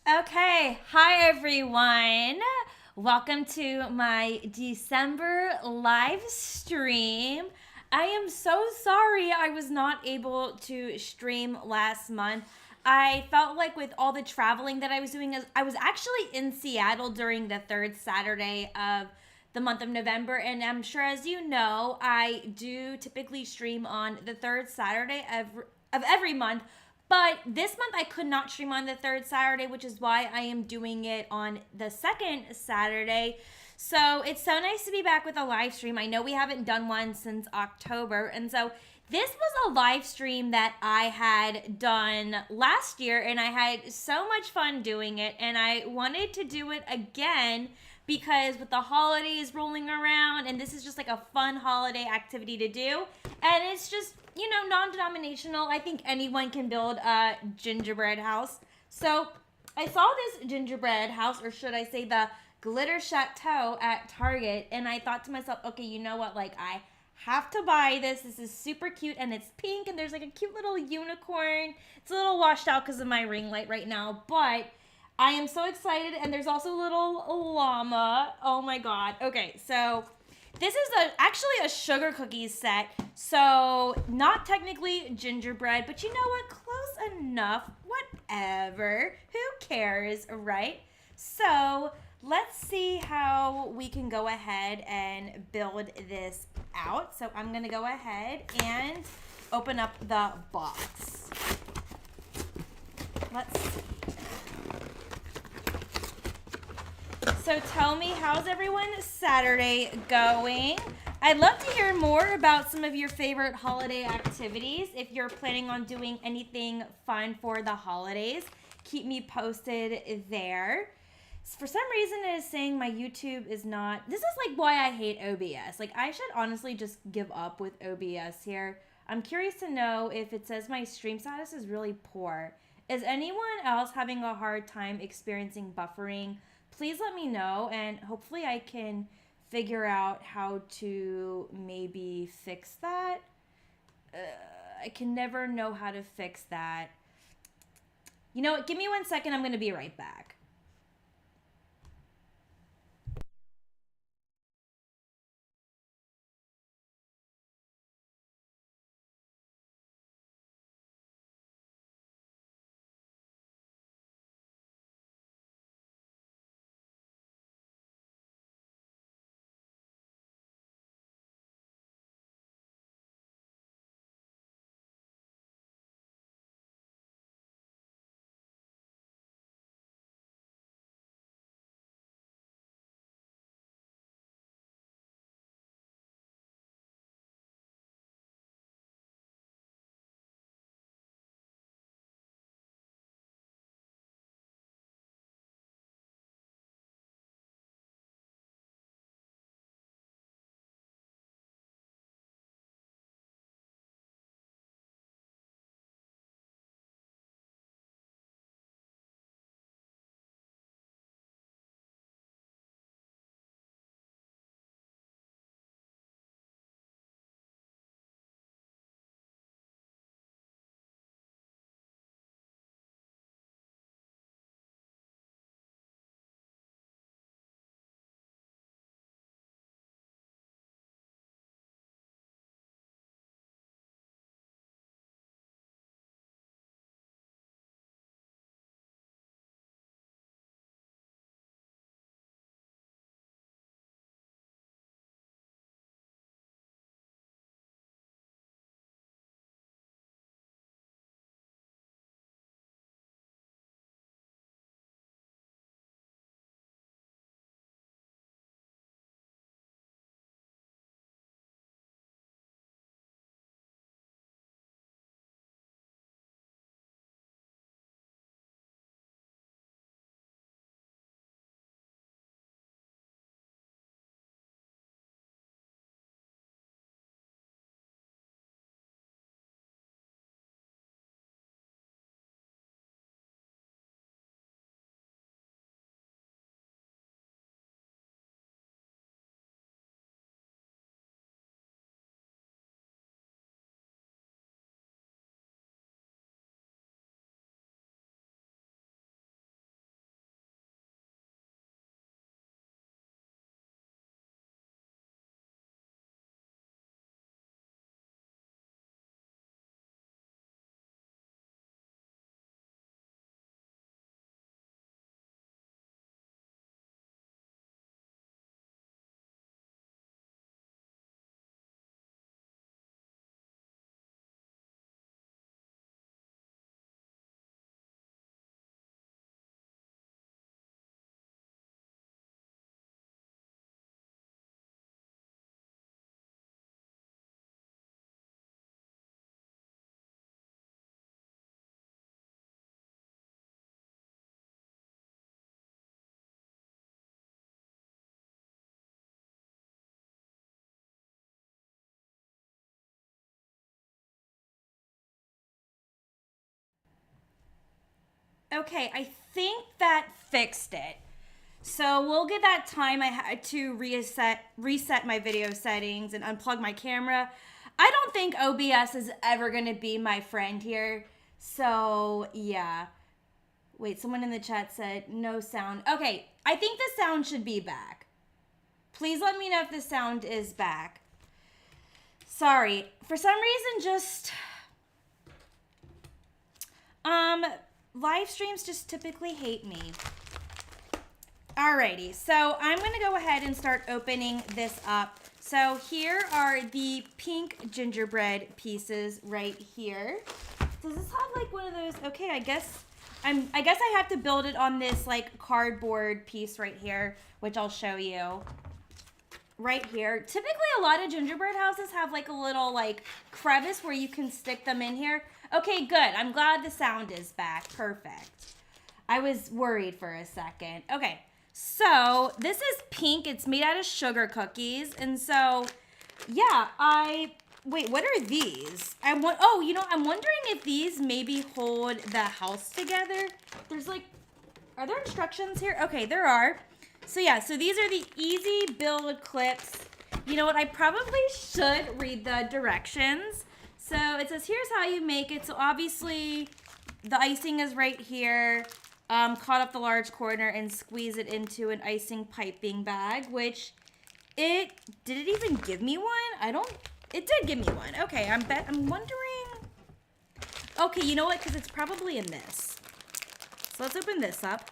Okay, hi everyone. Welcome to my December live stream. I am so sorry I was not able to stream last month. I felt like with all the traveling that I was doing, I was actually in Seattle during the third Saturday of the month of November, and I'm sure as you know, I do typically stream on the third Saturday of every month. But this month I could not stream on the third Saturday, which is why I am doing it on the second Saturday. So it's so nice to be back with a live stream. I know we haven't done one since October. And so this was a live stream that I had done last year, and I had so much fun doing it. And I wanted to do it again because with the holidays rolling around, and this is just like a fun holiday activity to do, and it's just non-denominational. I think anyone can build a gingerbread house. So I saw this gingerbread house, or should I say the glitter chateau, at Target, and I thought to myself, okay, you know what, like, I have to buy this. This is super cute, and it's pink, and there's like a cute little unicorn. It's a little washed out because of my ring light right now, but I am so excited. And there's also a little llama. Oh my god. Okay, so this is actually a sugar cookies set. So not technically gingerbread, but you know what? Close enough. Whatever. Who cares, right? So let's see how we can go ahead and build this out. So I'm gonna go ahead and open up the box. Let's see. So tell me, how's everyone's Saturday going? I'd love to hear more about some of your favorite holiday activities. If you're planning on doing anything fun for the holidays, keep me posted there. For some reason, it is saying my YouTube is not. This is like why I hate OBS. Like, I should honestly just give up with OBS here. I'm curious to know if it says my stream status is really poor. Is anyone else having a hard time experiencing buffering? Please let me know, and hopefully I can figure out how to maybe fix that. Uh, I can never know how to fix that. You know what? Give me 1 second. I'm going to be right back. Okay, I think that fixed it. So we'll give that time. I had to reset my video settings and unplug my camera. I don't think OBS is ever going to be my friend here. So, yeah. Wait, someone in the chat said no sound. Okay, I think the sound should be back. Please let me know if the sound is back. Sorry. For some reason, just... live streams just typically hate me. Alrighty, so I'm going to go ahead and start opening this up. So here are the pink gingerbread pieces right here. Does this have like one of those? Okay, I guess I have to build it on this like cardboard piece right here, which I'll show you. Right here. Typically a lot of gingerbread houses have like a little like crevice where you can stick them in here. Okay, good. I'm glad the sound is back. Perfect. I was worried for a second. Okay. So this is pink. It's made out of sugar cookies. And so, yeah, wait, what are these? I'm wondering if these maybe hold the house together. There's like, are there instructions here? Okay, there are. So yeah, so these are the easy build clips. You know what? I probably should read the directions. So it says, here's how you make it. So obviously the icing is right here. Cut up the large corner and squeeze it into an icing piping bag, which did it even give me one? It did give me one. Okay, I'm wondering. Okay, you know what? Because it's probably in this. So let's open this up.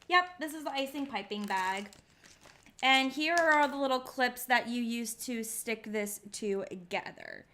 Yep, this is the icing piping bag. And here are the little clips that you use to stick this together.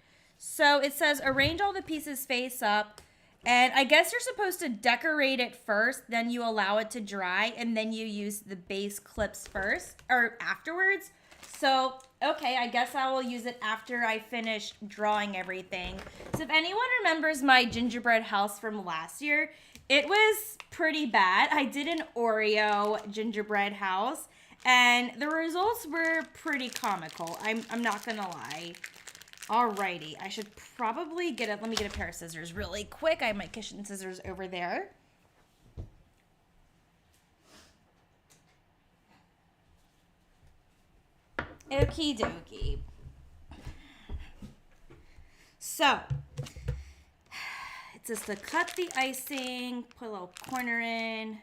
So it says arrange all the pieces face up, and I guess you're supposed to decorate it first, then you allow it to dry, and then you use the base clips first, or afterwards. So, okay, I guess I will use it after I finish drawing everything. So if anyone remembers my gingerbread house from last year, it was pretty bad. I did an Oreo gingerbread house, and the results were pretty comical. I'm not gonna lie. Alrighty, I should probably let me get a pair of scissors really quick. I have my kitchen scissors over there. Okie dokie. So, it says to cut the icing, put a little corner in,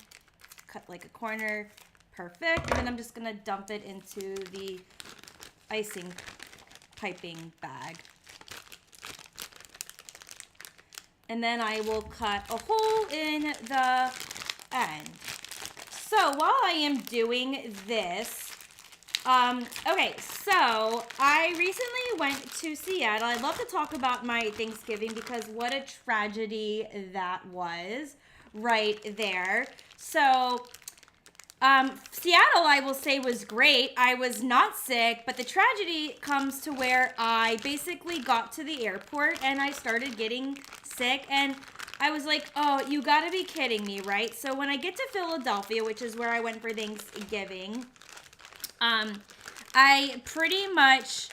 cut like a corner, perfect. And then I'm just gonna dump it into the icing piping bag. And then I will cut a hole in the end. So while I am doing this, okay, so I recently went to Seattle. I love to talk about my Thanksgiving because what a tragedy that was right there. So Seattle, I will say, was great. I was not sick, but the tragedy comes to where I basically got to the airport and I started getting sick, and I was like, oh, you gotta be kidding me, right? So when I get to Philadelphia, which is where I went for Thanksgiving, I pretty much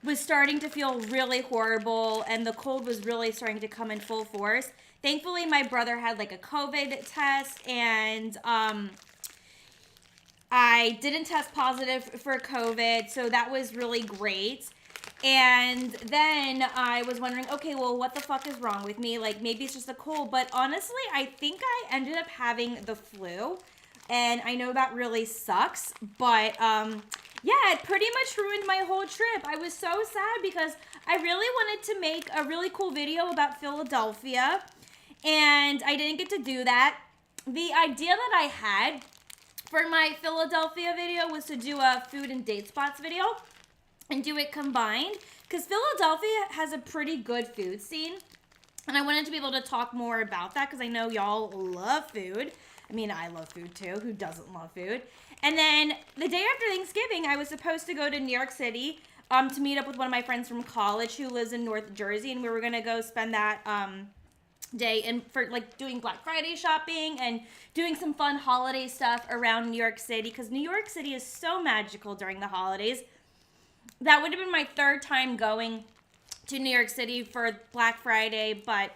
was starting to feel really horrible, and the cold was really starting to come in full force. Thankfully, my brother had like a COVID test, and I didn't test positive for COVID, so that was really great. And then I was wondering, okay, well, what the fuck is wrong with me? Like, maybe it's just a cold. But honestly, I think I ended up having the flu. And I know that really sucks. But, yeah, it pretty much ruined my whole trip. I was so sad because I really wanted to make a really cool video about Philadelphia. And I didn't get to do that. The idea that I had for my Philadelphia video was to do a food and date spots video and do it combined, because Philadelphia has a pretty good food scene, and I wanted to be able to talk more about that because I know y'all love food. I mean, I love food too. Who doesn't love food? And then the day after Thanksgiving, I was supposed to go to New York City to meet up with one of my friends from college who lives in North Jersey, and we were gonna go spend that day and for like doing Black Friday shopping and doing some fun holiday stuff around New York City, because New York City is so magical during the holidays. That would have been my third time going to New York City for Black Friday, but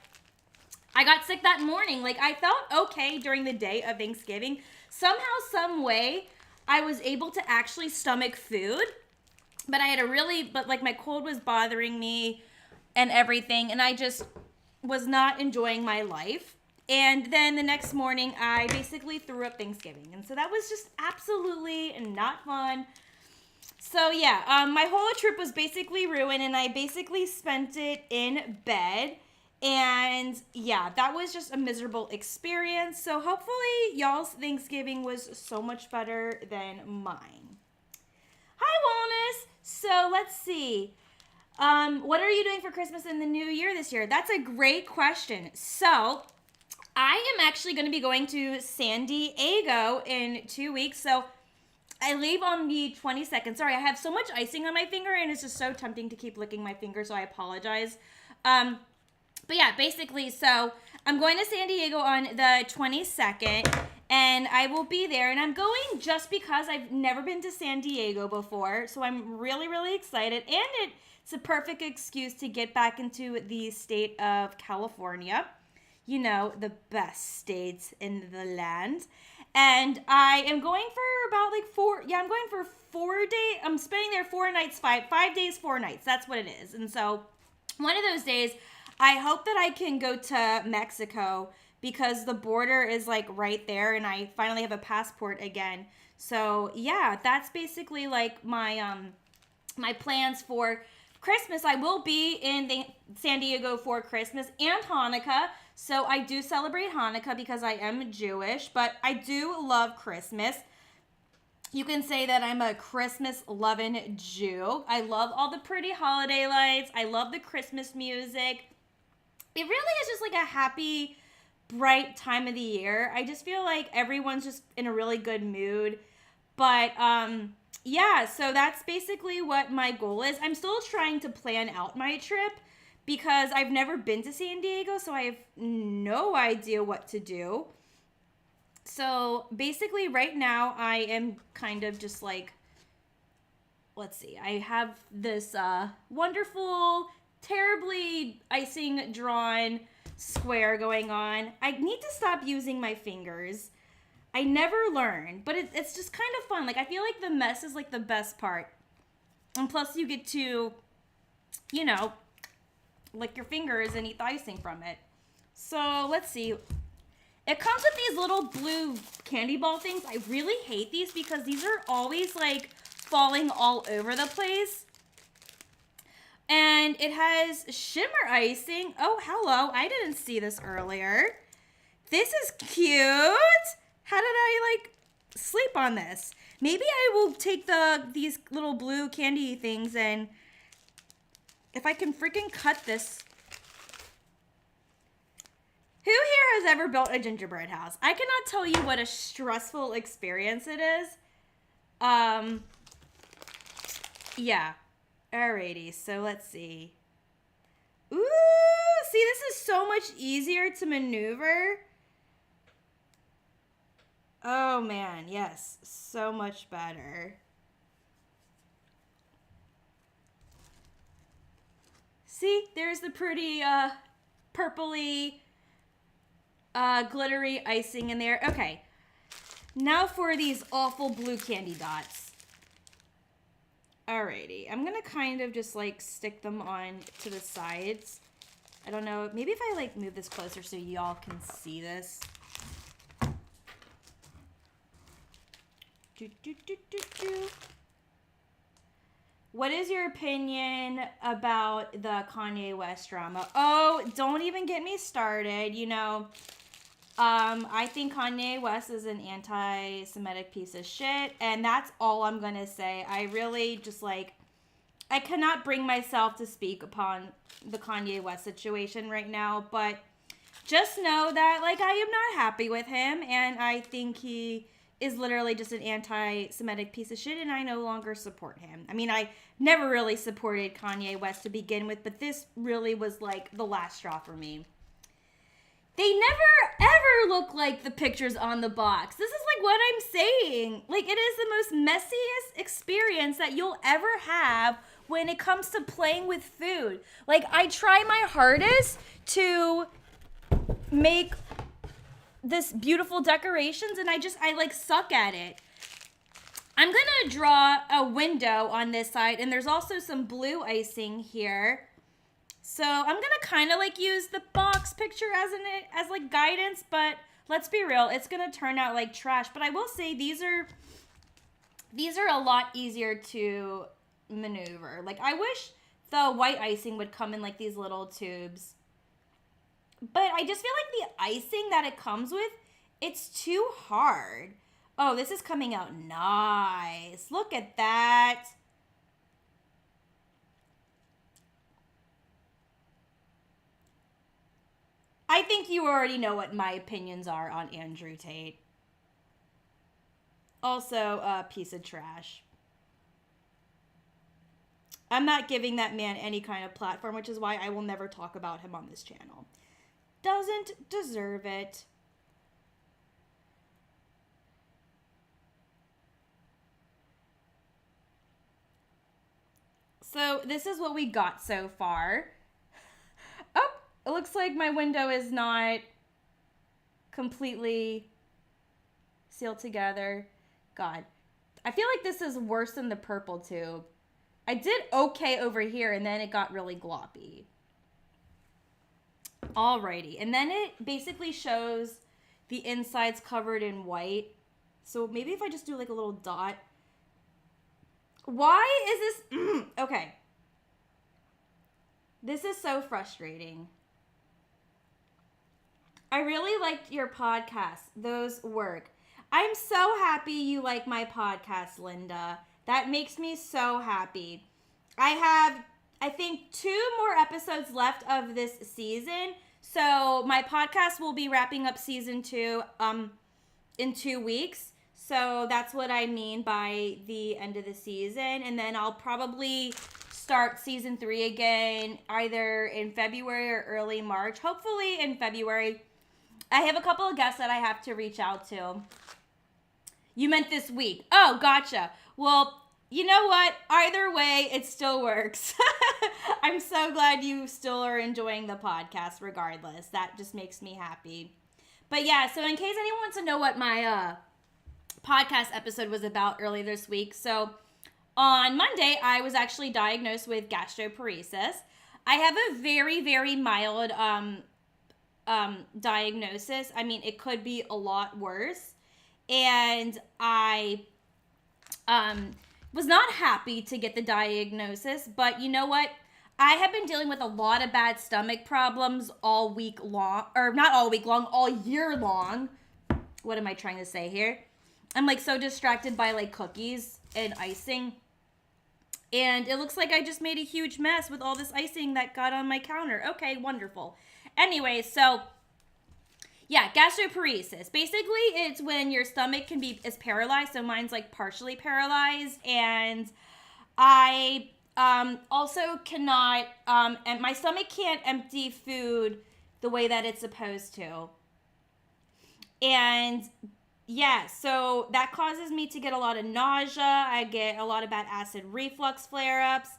I got sick that morning. Like, I felt okay during the day of Thanksgiving. Somehow, some way, I was able to actually stomach food, but like my cold was bothering me and everything, and I just was not enjoying my life. And then the next morning, I basically threw up Thanksgiving. And so that was just absolutely not fun. So yeah, my whole trip was basically ruined, and I basically spent it in bed. And yeah, that was just a miserable experience. So hopefully y'all's Thanksgiving was so much better than mine. Hi, Wellness. So let's see. What are you doing for Christmas and the New Year this year? That's a great question. So I am actually going to be going to San Diego in 2 weeks. So I leave on the 22nd. Sorry, I have so much icing on my finger, and it's just so tempting to keep licking my finger, so I apologize. But yeah, basically, so I'm going to San Diego on the 22nd, and I will be there. And I'm going just because I've never been to San Diego before, so I'm really, really excited. And it's a perfect excuse to get back into the state of California. You know, the best states in the land. And I am going for about like I'm going for 4 days. I'm spending there 4 nights, 5 days, 4 nights. That's what it is. And so one of those days, I hope that I can go to Mexico because the border is like right there, and I finally have a passport again. So yeah, that's basically like my my plans for Christmas. I will be in San Diego for Christmas and Hanukkah. So I do celebrate Hanukkah because I am Jewish, but I do love Christmas. You can say that I'm a Christmas-loving Jew. I love all the pretty holiday lights. I love the Christmas music. It really is just like a happy, bright time of the year. I just feel like everyone's just in a really good mood. But yeah, so that's basically what my goal is. I'm still trying to plan out my trip because I've never been to San Diego, so I have no idea what to do. So basically right now I am kind of just like, let's see, I have this wonderful, terribly icing drawn square going on. I need to stop using my fingers. I never learn, but it's just kind of fun. Like, I feel like the mess is like the best part. And plus you get to, you know, lick your fingers and eat the icing from it. So let's see. It comes with these little blue candy ball things. I really hate these because these are always like falling all over the place. And it has shimmer icing. Oh, hello. I didn't see this earlier. This is cute. How did I like sleep on this? Maybe I will take these little blue candy things, and if I can freaking cut this. Who here has ever built a gingerbread house? I cannot tell you what a stressful experience it is. Yeah. Alrighty, so let's see. Ooh, see, this is so much easier to maneuver. Oh man, yes, so much better. See, there's the pretty purpley glittery icing in there. Okay, now for these awful blue candy dots. Alrighty, I'm gonna kind of just like stick them on to the sides. I don't know, maybe if I like move this closer so y'all can see this. What is your opinion about the Kanye West drama? Oh, don't even get me started. You know, I think Kanye West is an anti-Semitic piece of shit, and that's all I'm gonna say. I really just like, I cannot bring myself to speak upon the Kanye West situation right now, but just know that like I am not happy with him, and I think he is literally just an anti-Semitic piece of shit, and I no longer support him. I mean, I never really supported Kanye West to begin with, but this really was like the last straw for me. They never ever look like the pictures on the box. This is like what I'm saying. Like, it is the most messiest experience that you'll ever have when it comes to playing with food. Like, I try my hardest to make this beautiful decorations, and I like suck at it. I'm gonna draw a window on this side, and there's also some blue icing here. So I'm gonna kind of like use the box picture as like guidance, but let's be real, it's gonna turn out like trash. But I will say these are a lot easier to maneuver. Like, I wish the white icing would come in like these little tubes, but I just feel like the icing that it comes with, it's too hard. Oh, this is coming out nice. Look at that. I think you already know what my opinions are on Andrew Tate. Also, a piece of trash. I'm not giving that man any kind of platform, which is why I will never talk about him on this channel. Doesn't deserve it. So this is what we got so far. Oh, it looks like my window is not completely sealed together. God, I feel like this is worse than the purple tube. I did okay over here, and then it got really gloppy. Alrighty, and then it basically shows the insides covered in white. So maybe if I just do like a little dot. Why is this? Okay. This is so frustrating. I really liked your podcast. Those work. I'm so happy you like my podcast, Linda. That makes me so happy. I have, I think, 2 more episodes left of this season. So my podcast will be wrapping up season 2 in 2 weeks. So that's what I mean by the end of the season. And then I'll probably start season 3 again, either in February or early March. Hopefully in February. I have a couple of guests that I have to reach out to. You meant this week. Oh, gotcha. Well, you know what? Either way, it still works. I'm so glad you still are enjoying the podcast regardless. That just makes me happy. But yeah, so in case anyone wants to know what my podcast episode was about earlier this week. So on Monday, I was actually diagnosed with gastroparesis. I have a very, very mild diagnosis. I mean, it could be a lot worse. And I was not happy to get the diagnosis, but you know what? I have been dealing with a lot of bad stomach problems all week long, or not all week long, all year long. What am I trying to say here? I'm like so distracted by like cookies and icing. And it looks like I just made a huge mess with all this icing that got on my counter. Okay, wonderful. Anyway, so yeah, gastroparesis. Basically, it's when your stomach is paralyzed. So mine's like partially paralyzed, and I also cannot and my stomach can't empty food the way that it's supposed to. And yeah, so that causes me to get a lot of nausea. I get a lot of bad acid reflux flare-ups.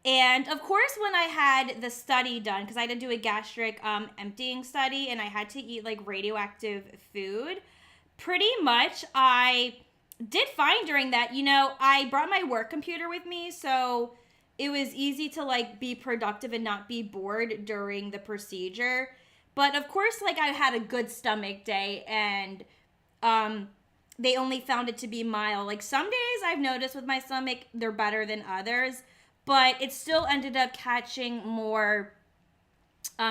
And of course, when I had the study done, because I had to do a gastric emptying study, and I had to eat like radioactive food, pretty much I did fine during that. You know, I brought my work computer with me, so it was easy to like be productive and not be bored during the procedure. But of course, like I had a good stomach day, and they only found it to be mild. Like some days I've noticed with my stomach, they're better than others. But it still ended up catching more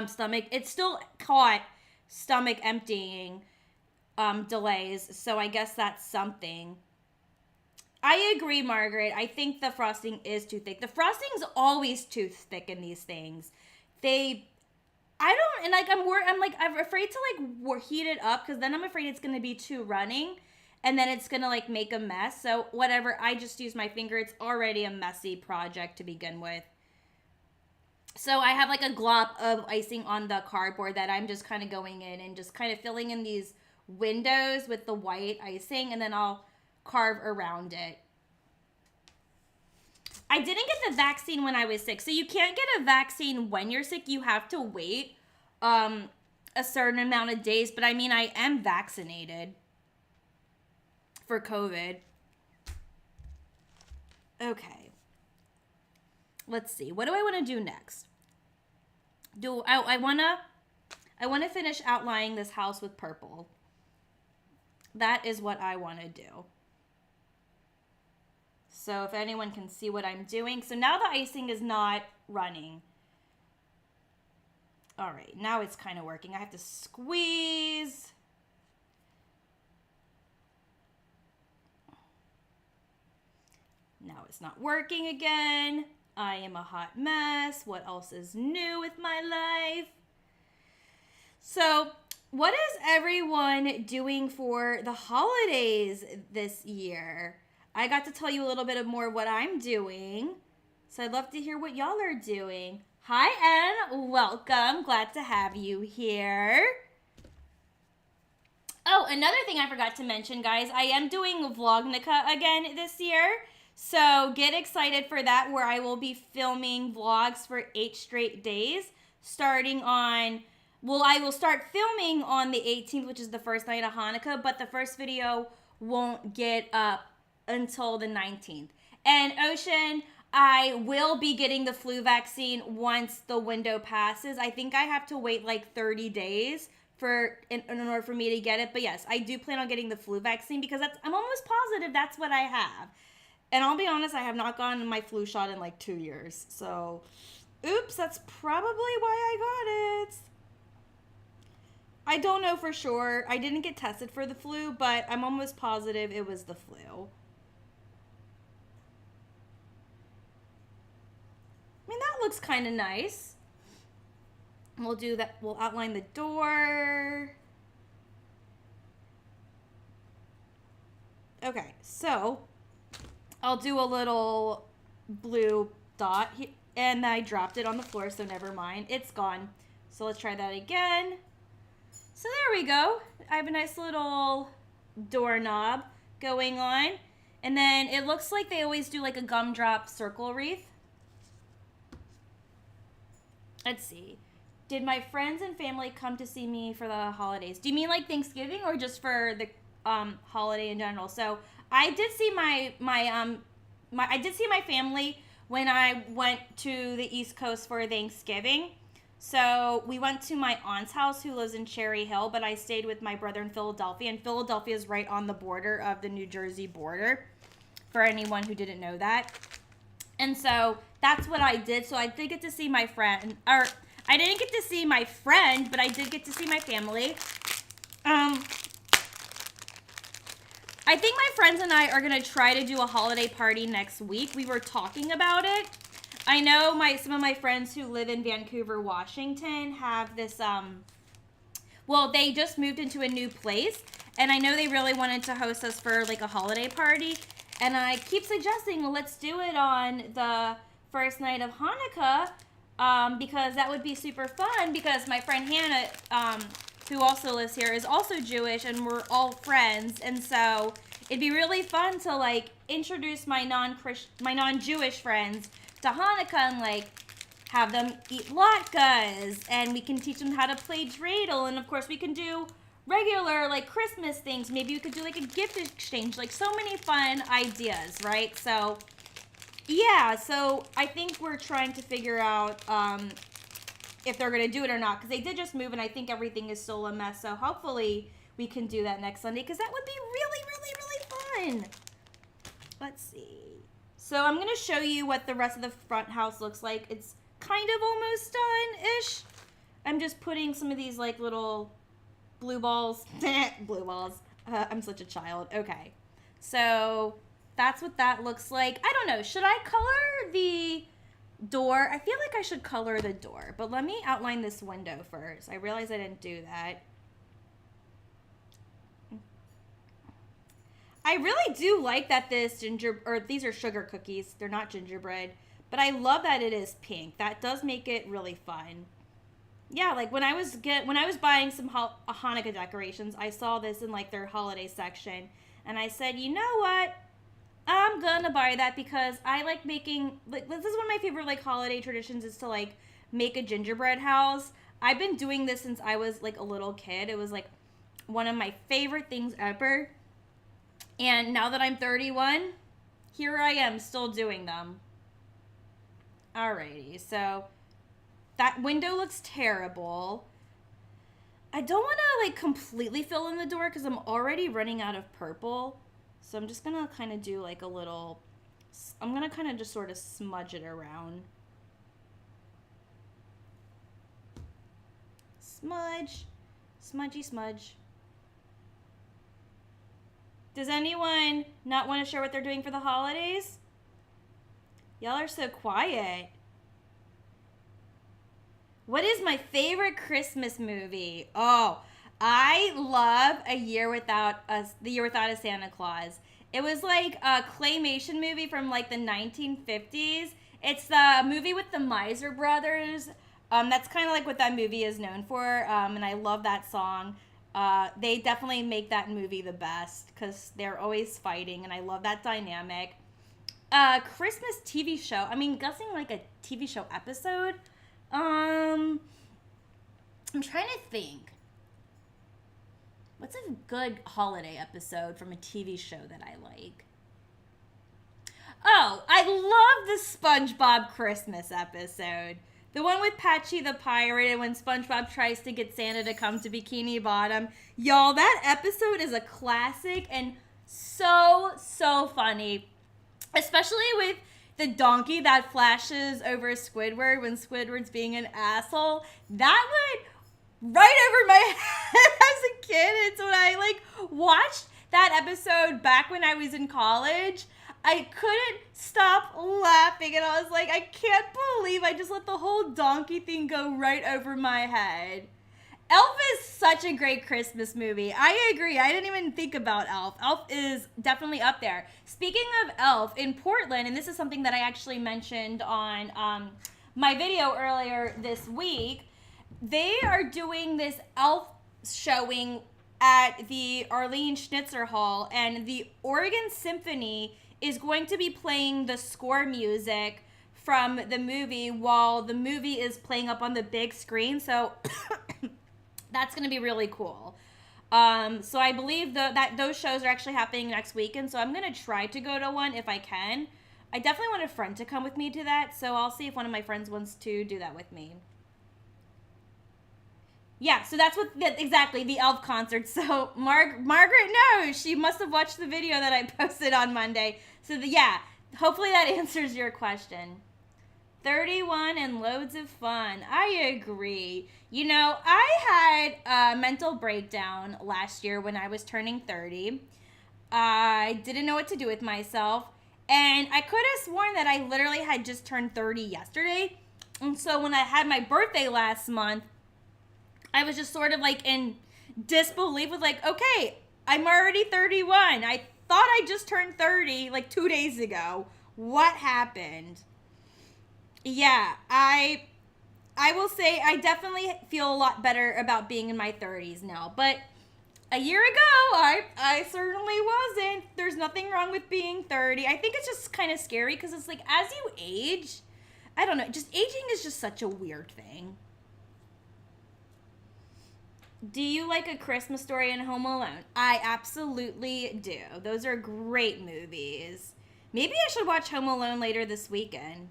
stomach. It still caught stomach emptying delays. So I guess that's something. I agree, Margaret. I think the frosting is too thick. The frosting's always too thick in these things. I'm afraid to like heat it up, because then I'm afraid it's going to be too running. And then it's going to like make a mess. So whatever, I just use my finger. It's already a messy project to begin with. So I have like a glop of icing on the cardboard that I'm just kind of going in and just kind of filling in these windows with the white icing, and then I'll carve around it. I didn't get the vaccine when I was sick. So you can't get a vaccine when you're sick. You have to wait a certain amount of days. But I mean, I am vaccinated for COVID. Okay. Let's see. What do I want to do next? I want to finish outlining this house with purple. That is what I want to do. So if anyone can see what I'm doing. So now the icing is not running. All right, now it's kind of working. I have to squeeze. Now it's not working again. I am a hot mess. What else is new with my life? So, what is everyone doing for the holidays this year? I got to tell you a little bit more of what I'm doing. So I'd love to hear what y'all are doing. Hi, and welcome. Glad to have you here. Oh, another thing I forgot to mention, guys. I am doing Vlognica again this year. So get excited for that, where I will be filming vlogs for 8 straight days. Starting on, well, I will start filming on the 18th, which is the first night of Hanukkah. But the first video won't get up until the 19th. And Ocean, I will be getting the flu vaccine once the window passes. I think I have to wait like 30 days in order for me to get it. But yes, I do plan on getting the flu vaccine because I'm almost positive that's what I have. And I'll be honest, I have not gotten my flu shot in like 2 years. So, oops, that's probably why I got it. I don't know for sure. I didn't get tested for the flu, but I'm almost positive it was the flu. I mean, that looks kind of nice. We'll do that. We'll outline the door. Okay, so I'll do a little blue dot, and I dropped it on the floor, so never mind. It's gone. So let's try that again. So there we go. I have a nice little doorknob going on. And then it looks like they always do like a gumdrop circle wreath. Let's see. Did my friends and family come to see me for the holidays? Do you mean like Thanksgiving or just for the holiday in general? So I did see my family when I went to the East Coast for Thanksgiving. So we went to my aunt's house, who lives in Cherry Hill, but I stayed with my brother in Philadelphia, and Philadelphia is right on the border of the New Jersey border, for anyone who didn't know that. And so that's what I did. So I did get to see my friend, or I didn't get to see my friend, but I did get to see my family. I think my friends and I are going to try to do a holiday party next week. We were talking about it. I know some of my friends who live in Vancouver, Washington have this, well, they just moved into a new place, and I know they really wanted to host us for like a holiday party. And I keep suggesting, well, let's do it on the first night of Hanukkah, because that would be super fun, because my friend Hannah, who also lives here, is also Jewish, and we're all friends. And so it'd be really fun to like introduce my non-Jewish friends to Hanukkah and like have them eat latkes, and we can teach them how to play dreidel, and of course we can do regular like Christmas things. Maybe we could do like a gift exchange, like so many fun ideas, right? So yeah, so I think we're trying to figure out if they're gonna do it or not, because they did just move, and I think everything is still a mess. So hopefully we can do that next Sunday, because that would be really, really, really fun. Let's see. So I'm gonna show you what the rest of the front house looks like. It's kind of almost done-ish. I'm just putting some of these like little blue balls. Blue balls. I'm such a child. Okay. So that's what that looks like. I don't know. Should I color the door? I feel like I should color the door. But let me outline this window first. I realized I didn't do that. I really do like that these are sugar cookies. They're not gingerbread. But I love that it is pink. That does make it really fun. Yeah, like when I was buying some Hanukkah decorations, I saw this in like their holiday section, and I said, you know what? I'm gonna buy that because I like making, like, this is one of my favorite like holiday traditions is to like make a gingerbread house. I've been doing this since I was like a little kid. It was like one of my favorite things ever. And now that I'm 31, here I am still doing them. Alrighty, so that window looks terrible. I don't want to like completely fill in the door because I'm already running out of purple. So I'm just gonna kind of do like a little, I'm gonna kind of just sort of smudge it around. Smudge, smudgy smudge. Does anyone not want to share what they're doing for the holidays? Y'all are so quiet. What is my favorite Christmas movie? Oh, I love The Year Without a Santa Claus. It was like a claymation movie from like the 1950s. It's the movie with the Miser Brothers. That's kind of like what that movie is known for. And I love that song. They definitely make that movie the best because they're always fighting, and I love that dynamic. Christmas TV show. I mean, guessing like a TV show episode. I'm trying to think. What's a good holiday episode from a TV show that I like? Oh, I love the SpongeBob Christmas episode. The one with Patchy the Pirate and when SpongeBob tries to get Santa to come to Bikini Bottom. Y'all, that episode is a classic and so funny. Especially with the donkey that flashes over Squidward when Squidward's being an asshole. That went right over my head as a kid. It's when I like watched that episode back when I was in college. I couldn't stop laughing, and I was like, I can't believe I just let the whole donkey thing go right over my head. Elf is such a great Christmas movie. I agree. I didn't even think about Elf. Elf is definitely up there. Speaking of Elf, in Portland, and this is something that I actually mentioned on my video earlier this week, they are doing this Elf showing at the Arlene Schnitzer Hall, and the Oregon Symphony is going to be playing the score music from the movie while the movie is playing up on the big screen. So that's going to be really cool. So I believe that those shows are actually happening next weekend. So I'm going to try to go to one if I can. I definitely want a friend to come with me to that. So I'll see if one of my friends wants to do that with me. Yeah, so that's exactly the Elf concert. So Margaret knows. She must have watched the video that I posted on Monday. So yeah, hopefully that answers your question. 31 and loads of fun. I agree. You know, I had a mental breakdown last year when I was turning 30. I didn't know what to do with myself. And I could have sworn that I literally had just turned 30 yesterday. And so when I had my birthday last month, I was just sort of like in disbelief with like, okay, I'm already 31. I thought I just turned 30 like 2 days ago. What happened? Yeah, I will say I definitely feel a lot better about being in my 30s now. But a year ago, I certainly wasn't. There's nothing wrong with being 30. I think it's just kind of scary because it's like as you age, I don't know, just aging is just such a weird thing. Do you like A Christmas Story and Home Alone? I absolutely do. Those are great movies. Maybe I should watch Home Alone later this weekend.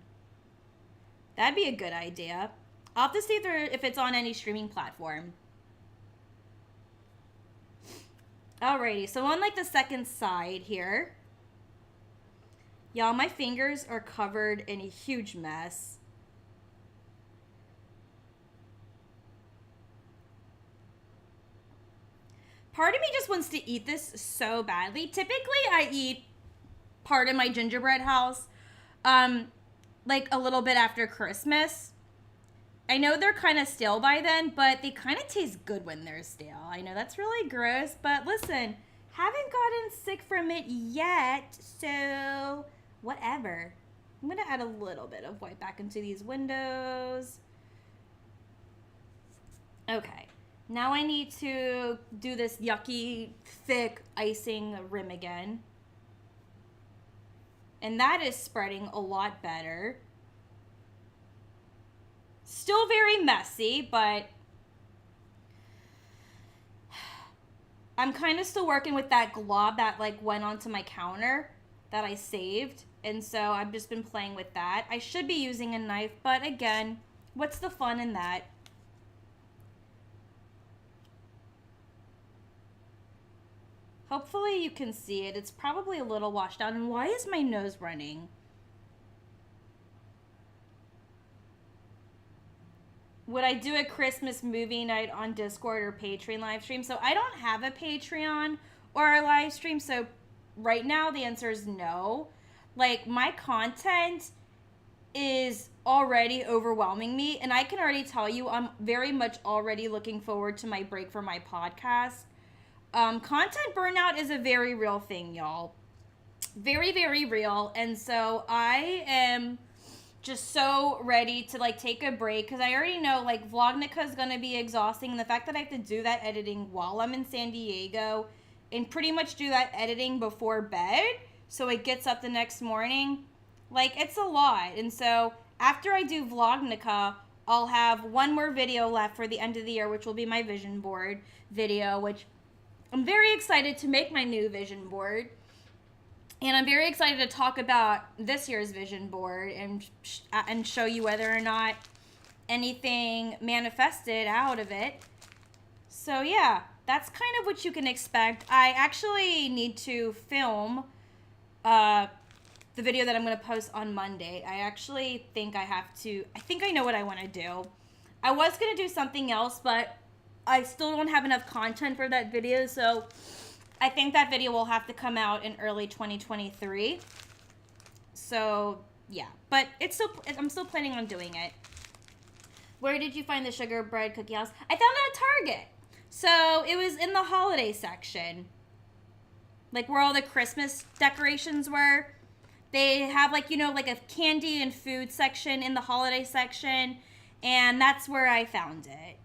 That'd be a good idea. I'll have to see if it's on any streaming platform. Alrighty, so on like the second side here. Y'all, my fingers are covered in a huge mess. Part of me just wants to eat this so badly. Typically, I eat part of my gingerbread house like a little bit after Christmas. I know they're kind of stale by then, but they kind of taste good when they're stale. I know that's really gross, but listen, haven't gotten sick from it yet, so whatever. I'm going to add a little bit of white back into these windows. Okay. Now I need to do this yucky, thick icing rim again. And that is spreading a lot better. Still very messy, but I'm kind of still working with that glob that like went onto my counter that I saved. And so I've just been playing with that. I should be using a knife, but again, what's the fun in that? Hopefully you can see it. It's probably a little washed out. And why is my nose running? Would I do a Christmas movie night on Discord or Patreon live stream? So I don't have a Patreon or a live stream. So right now the answer is no. Like, my content is already overwhelming me. And I can already tell you I'm very much already looking forward to my break for my podcast. Content burnout is a very real thing, y'all. Very, very real. And so I am just so ready to like take a break because I already know like Vlognica is going to be exhausting. And the fact that I have to do that editing while I'm in San Diego and pretty much do that editing before bed so it gets up the next morning, like it's a lot. And so after I do Vlognica, I'll have one more video left for the end of the year, which will be my vision board video, which I'm very excited to make my new vision board. And I'm very excited to talk about this year's vision board and show you whether or not anything manifested out of it. So yeah, that's kind of what you can expect. I actually need to film the video that I'm going to post on Monday. I actually think I think I know what I want to do. I was going to do something else, but I still don't have enough content for that video, so I think that video will have to come out in early 2023. So, yeah. But I'm still planning on doing it. Where did you find the sugar bread cookie house? I found it at Target. So, it was in the holiday section. Like, where all the Christmas decorations were. They have, like, you know, like a candy and food section in the holiday section. And that's where I found it.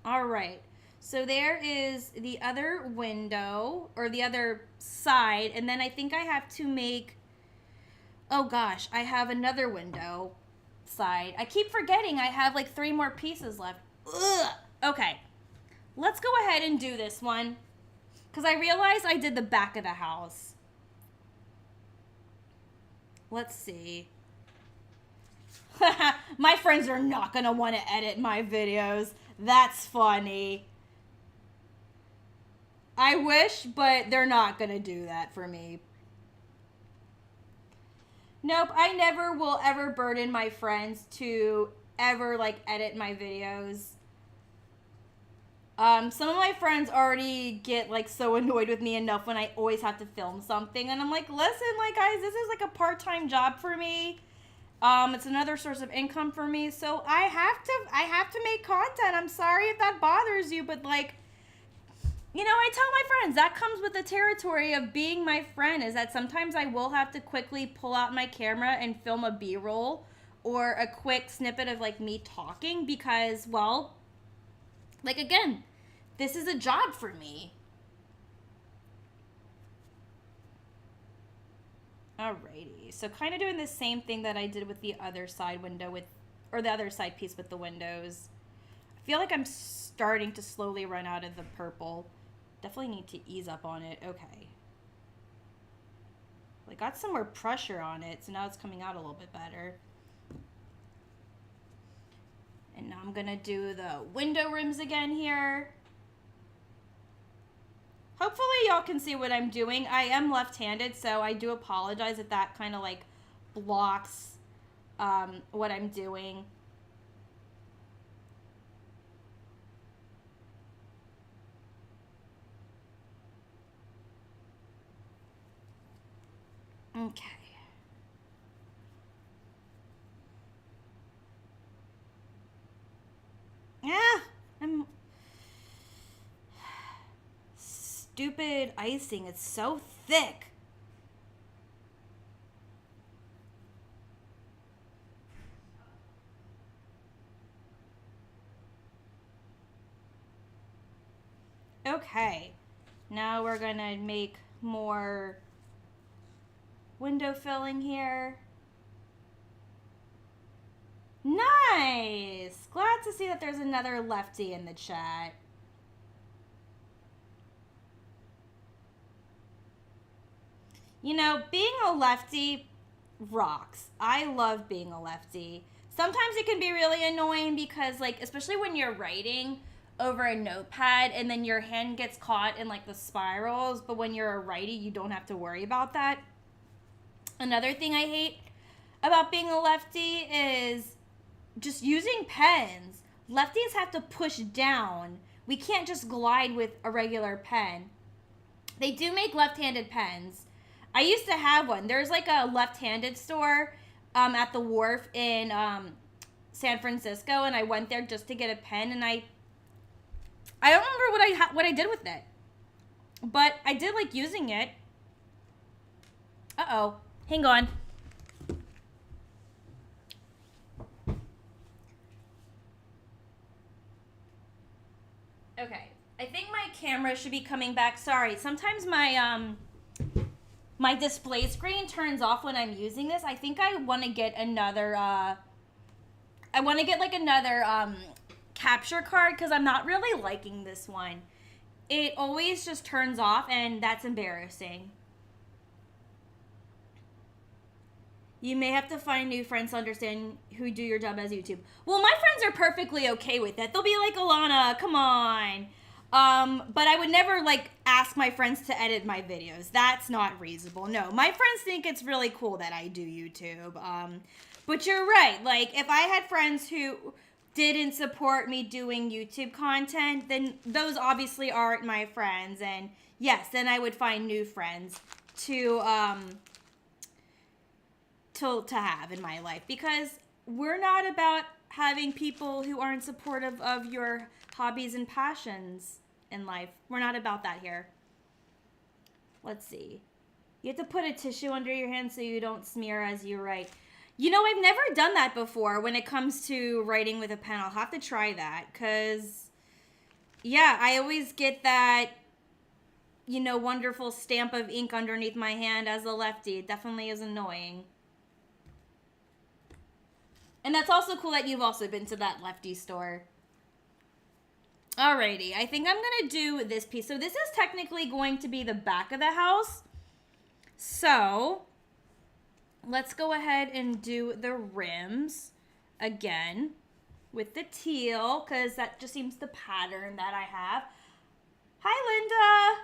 All right, so there is the other window, or the other side, and then I think I have to make, oh gosh, I have another window side. I keep forgetting I have like 3 more pieces left. Ugh. Okay, let's go ahead and do this one, because I realized I did the back of the house. Let's see. My friends are not going to want to edit my videos. That's funny. I wish, but they're not going to do that for me. Nope, I never will ever burden my friends to ever, like, edit my videos. Some of my friends already get, like, so annoyed with me enough when I always have to film something. And I'm like, listen, like, guys, this is, like, a part-time job for me. It's another source of income for me, so I have to make content. I'm sorry if that bothers you, but like, you know, I tell my friends that comes with the territory of being my friend, is that sometimes I will have to quickly pull out my camera and film a B-roll or a quick snippet of like me talking because, well, like again, this is a job for me. Alrighty, so kind of doing the same thing that I did with the other side window or the other side piece with the windows. I feel like I'm starting to slowly run out of the purple. Definitely need to ease up on it. Okay. I got some more pressure on it, so now it's coming out a little bit better. And now I'm gonna do the window rims again here. Hopefully y'all can see what I'm doing. I am left-handed, so I do apologize if that kind of like blocks what I'm doing. Okay. I'm stupid icing. It's so thick. Okay. Now we're going to make more window filling here. Nice! Glad to see that there's another lefty in the chat. You know, being a lefty rocks. I love being a lefty. Sometimes it can be really annoying because, like, especially when you're writing over a notepad and then your hand gets caught in, like, the spirals, but when you're a righty, you don't have to worry about that. Another thing I hate about being a lefty is just using pens. Lefties have to push down. We can't just glide with a regular pen. They do make left-handed pens. I used to have one. There's like a left-handed store at the wharf in San Francisco, and I went there just to get a pen, and I don't remember what I did with it, but I did like using it. Uh-oh. Hang on. Okay. I think my camera should be coming back. Sorry. Sometimes my display screen turns off when I'm using this. I think I want to get another capture card because I'm not really liking this one. It always just turns off, and that's embarrassing. You may have to find new friends to understand who do your job as YouTube. Well, my friends are perfectly okay with it. They'll be like, Alana, come on. But I would never, like, ask my friends to edit my videos. That's not reasonable. No, my friends think it's really cool that I do YouTube. But you're right. Like, if I had friends who didn't support me doing YouTube content, then those obviously aren't my friends. And, yes, then I would find new friends to have in my life. Because we're not about having people who aren't supportive of your hobbies and passions in life. We're not about that here. Let's see. You have to put a tissue under your hand so you don't smear as you write. You know, I've never done that before when it comes to writing with a pen. I'll have to try that because, yeah, I always get that, you know, wonderful stamp of ink underneath my hand as a lefty. It definitely is annoying. And that's also cool that you've also been to that lefty store. Alrighty, I think I'm going to do this piece. So this is technically going to be the back of the house. So let's go ahead and do the rims again with the teal because that just seems the pattern that I have. Hi, Linda.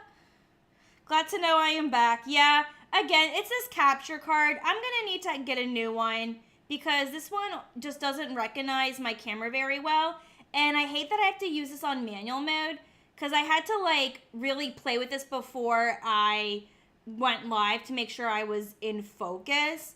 Glad to know I am back. Yeah, again, it's this capture card. I'm going to need to get a new one because this one just doesn't recognize my camera very well. And I hate that I have to use this on manual mode because I had to, like, really play with this before I went live to make sure I was in focus.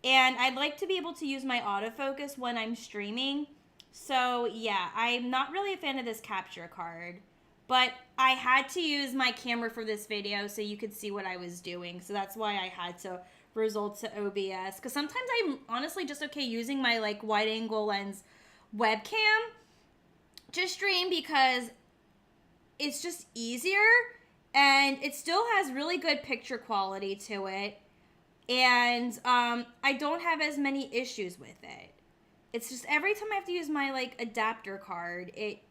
And I'd like to be able to use my autofocus when I'm streaming. So, yeah, I'm not really a fan of this capture card. But I had to use my camera for this video so you could see what I was doing. So that's why I had to resort to OBS. Because sometimes I'm honestly just okay using my, like, wide angle lens webcam to stream because it's just easier and it still has really good picture quality to it. And I don't have as many issues with it. It's just every time I have to use my, like, adapter card, it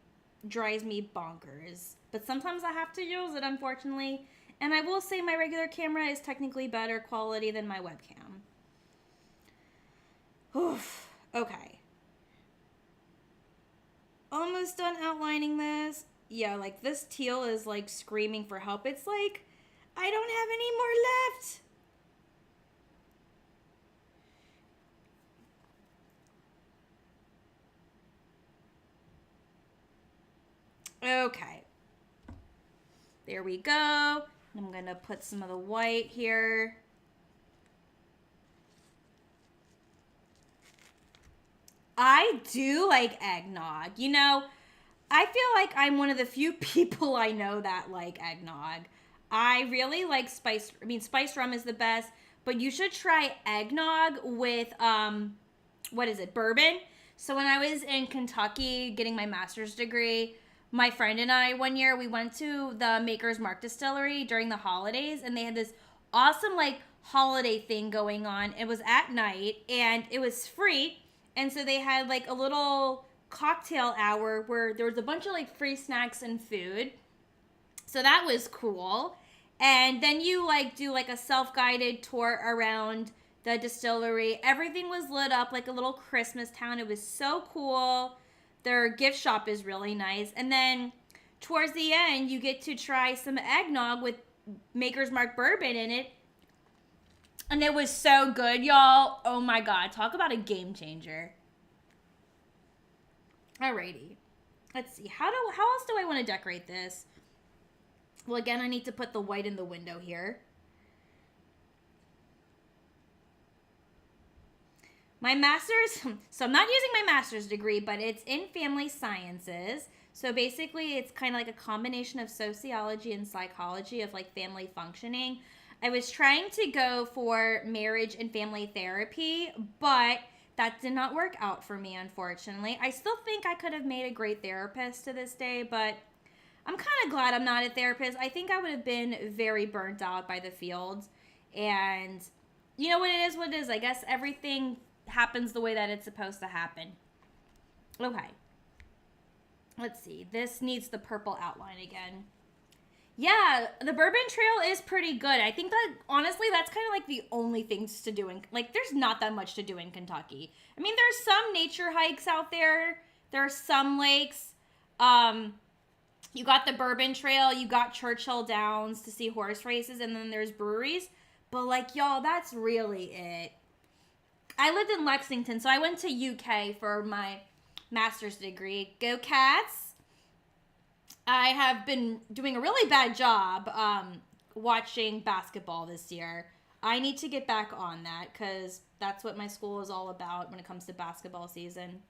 drives me bonkers. But sometimes I have to use it, unfortunately. And I will say my regular camera is technically better quality than my webcam. Oof. Okay. Almost done outlining this. Yeah, like, this teal is, like, screaming for help. It's like, I don't have any more left. Okay. There we go. I'm going to put some of the white here. I do like eggnog. You know, I feel like I'm one of the few people I know that like eggnog. I really like spiced rum is the best, but you should try eggnog with, bourbon. So when I was in Kentucky getting my master's degree, my friend and I, one year, we went to the Maker's Mark Distillery during the holidays, and they had this awesome, like, holiday thing going on. It was at night, and it was free, and so they had, like, a little cocktail hour where there was a bunch of, like, free snacks and food. So that was cool. And then you, like, do, like, a self-guided tour around the distillery. Everything was lit up like a little Christmas town. It was so cool. Their gift shop is really nice. And then towards the end, you get to try some eggnog with Maker's Mark bourbon in it. And it was so good, y'all. Oh my God. Talk about a game changer. Alrighty. Let's see. How else do I want to decorate this? Well, again, I need to put the white in the window here. My master's, so I'm not using my master's degree, but it's in family sciences. So basically, it's kind of like a combination of sociology and psychology of like family functioning. I was trying to go for marriage and family therapy, but that did not work out for me, unfortunately. I still think I could have made a great therapist to this day, but I'm kind of glad I'm not a therapist. I think I would have been very burnt out by the field. And you know what it is? I guess everything happens the way that it's supposed to happen. Okay. Let's see. This needs the purple outline again. Yeah, the Bourbon Trail is pretty good. I think that, honestly, that's kind of like the only things to do like, there's not that much to do in Kentucky. I mean, there's some nature hikes out there. There are some lakes. You got the Bourbon Trail. You got Churchill Downs to see horse races. And then there's breweries. But, like, y'all, that's really it. I lived in Lexington, so I went to UK for my master's degree. Go Cats! I have been doing a really bad job watching basketball this year. I need to get back on that because that's what my school is all about when it comes to basketball season.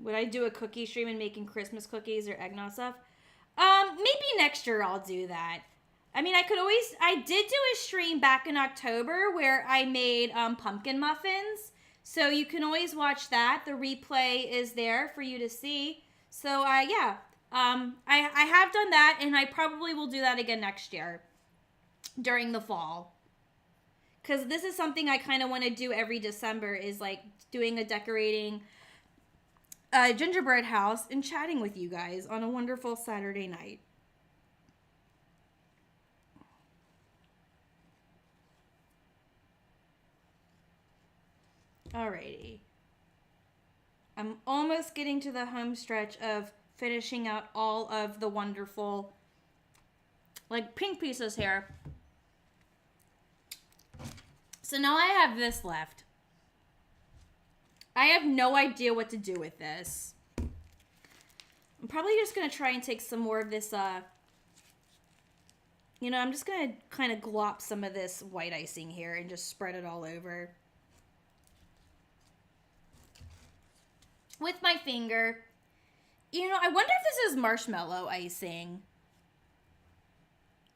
Would I do a cookie stream and making Christmas cookies or eggnog stuff? Maybe next year I'll do that. I mean, I did do a stream back in October where I made pumpkin muffins. So you can always watch that. The replay is there for you to see. So, yeah. I have done that, and I probably will do that again next year during the fall. Because this is something I kind of want to do every December is, like, doing a decorating gingerbread house and chatting with you guys on a wonderful Saturday night. Alrighty. I'm almost getting to the home stretch of finishing out all of the wonderful, like, pink pieces here. So now I have this left. I have no idea what to do with this. I'm probably just going to try and take some more of this, I'm just going to kind of glop some of this white icing here and just spread it all over. With my finger. I wonder if this is marshmallow icing.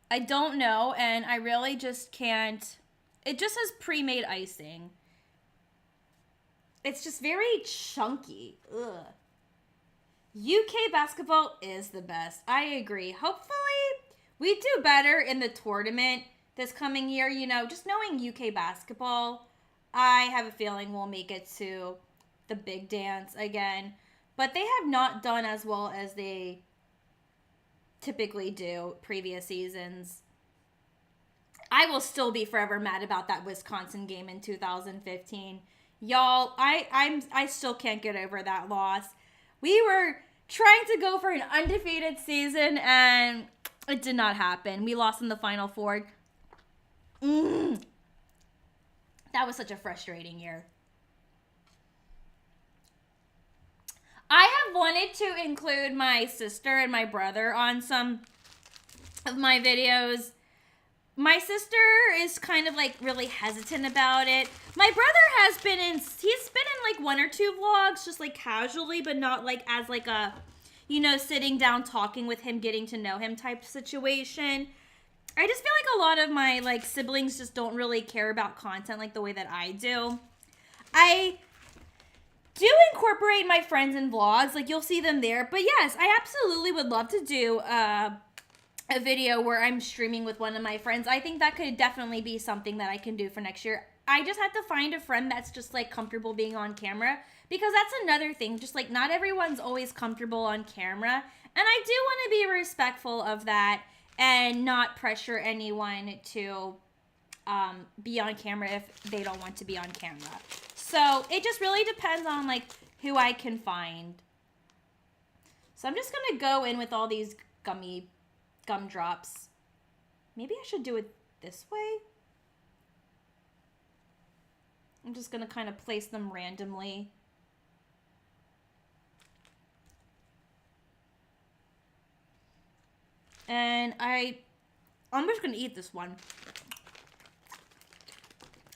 I don't know, and I really just can't. It just says pre-made icing. It's just very chunky. Ugh. UK basketball is the best. I agree. Hopefully, we do better in the tournament this coming year. Just knowing UK basketball, I have a feeling we'll make it to the big dance again. But they have not done as well as they typically do previous seasons. I will still be forever mad about that Wisconsin game in 2015. Y'all, I still can't get over that loss. We were trying to go for an undefeated season, and it did not happen. We lost in the Final Four. That was such a frustrating year. I have wanted to include my sister and my brother on some of my videos. My sister is kind of like really hesitant about it. My brother he's been in like one or two vlogs just like casually, but not like as like a, sitting down talking with him, getting to know him type situation. I just feel like a lot of my like siblings just don't really care about content like the way that I do. do incorporate my friends in vlogs. Like, you'll see them there. But yes, I absolutely would love to do a video where I'm streaming with one of my friends. I think that could definitely be something that I can do for next year. I just have to find a friend that's just like comfortable being on camera, because that's another thing. Just like, not everyone's always comfortable on camera. And I do want to be respectful of that and not pressure anyone to be on camera if they don't want to be on camera. So it just really depends on like who I can find. So I'm just gonna go in with all these gumdrops. Maybe I should do it this way. I'm just gonna kind of place them randomly. And I'm just gonna eat this one,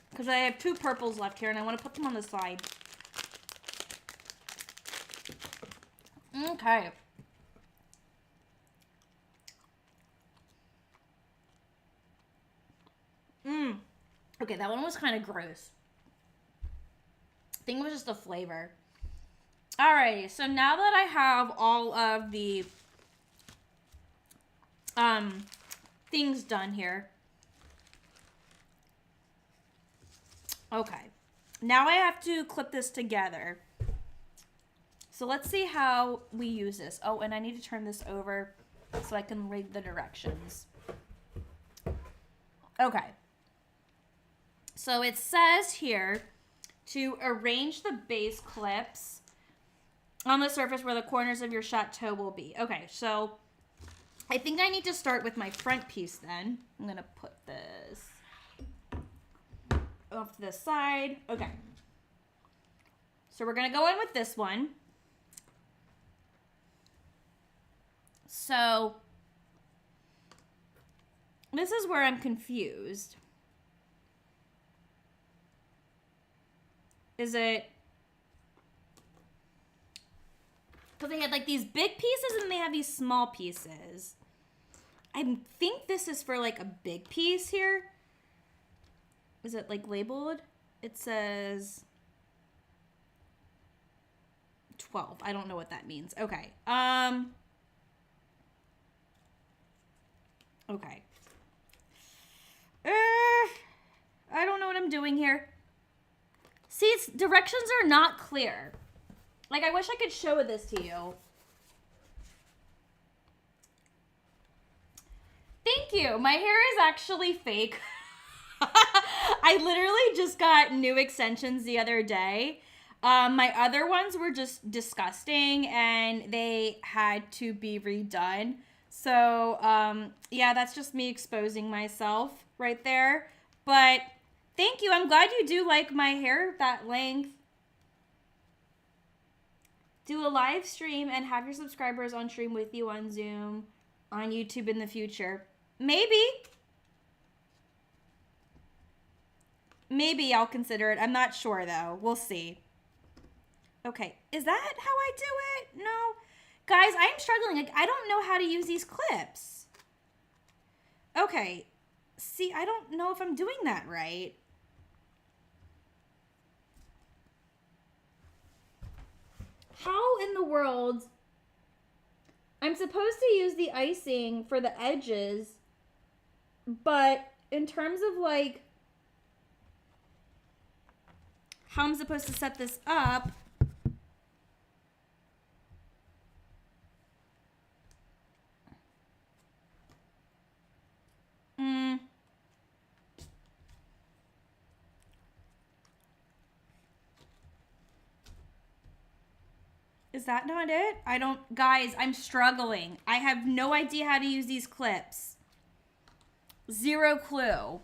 because I have 2 purples left here and I want to put them on the side. Okay. Okay, that one was kind of gross. I think it was just the flavor. Alrighty, so now that I have all of the things done here. Okay. Now I have to clip this together. So let's see how we use this. Oh, and I need to turn this over so I can read the directions. Okay. So it says here to arrange the base clips on the surface where the corners of your chateau will be. Okay, so I think I need to start with my front piece then. I'm going to put this off to the side. Okay. So we're going to go in with this one. So this is where I'm confused. Is it... because they had like these big pieces and they have these small pieces. I think this is for like a big piece here. Is it like labeled? It says 12. I don't know what that means. Okay. Okay. I don't know what I'm doing here. See, directions are not clear. Like, I wish I could show this to you. Thank you. My hair is actually fake. I literally just got new extensions the other day. My other ones were just disgusting and they had to be redone. So, yeah, that's just me exposing myself right there. But thank you. I'm glad you do like my hair that length. Do a live stream and have your subscribers on stream with you on Zoom, on YouTube in the future. Maybe. Maybe I'll consider it. I'm not sure, though. We'll see. Okay. Is that how I do it? No. Guys, I'm struggling. Like, I don't know how to use these clips. Okay. See, I don't know if I'm doing that right. How in the world... I'm supposed to use the icing for the edges, but in terms of, like, how I'm supposed to set this up... Is that not it? I don't... Guys, I'm struggling. I have no idea how to use these clips. Zero clue.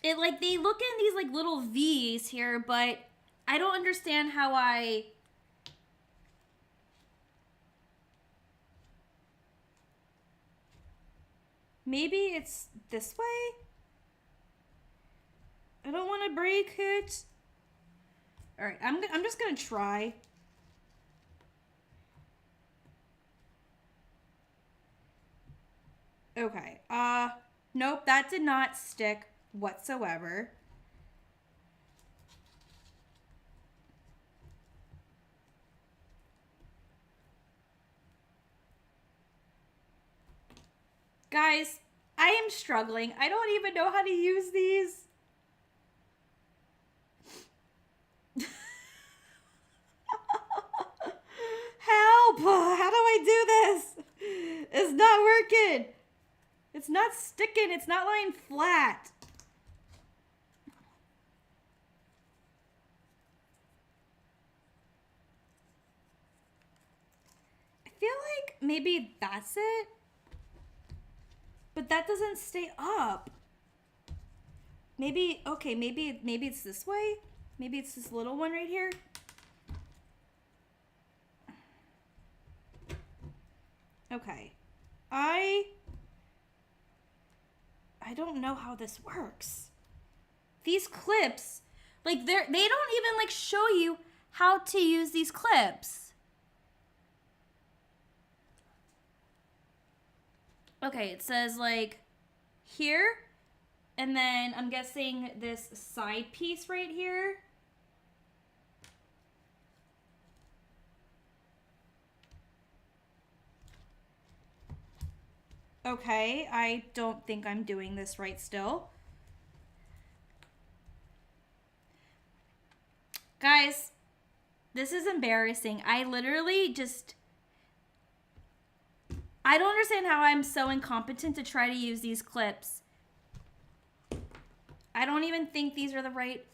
It, like, they look in these, like, little V's here, but I don't understand how I... Maybe it's this way? I don't want to break it. All right, I'm just gonna try. Okay. Nope, that did not stick. whatsoever. Guys, I am struggling. I don't even know how to use these. Help! How do I do this? It's not working. It's not sticking. It's not lying flat. I feel like maybe that's it. But that doesn't stay up. Maybe, okay, maybe it's this way. Maybe it's this little one right here. Okay. I don't know how this works. These clips, like they don't even like show you how to use these clips. Okay, it says like here, and then I'm guessing this side piece right here. Okay, I don't think I'm doing this right still. Guys, this is embarrassing. I literally just... I don't understand how I'm so incompetent to try to use these clips. I don't even think these are the right...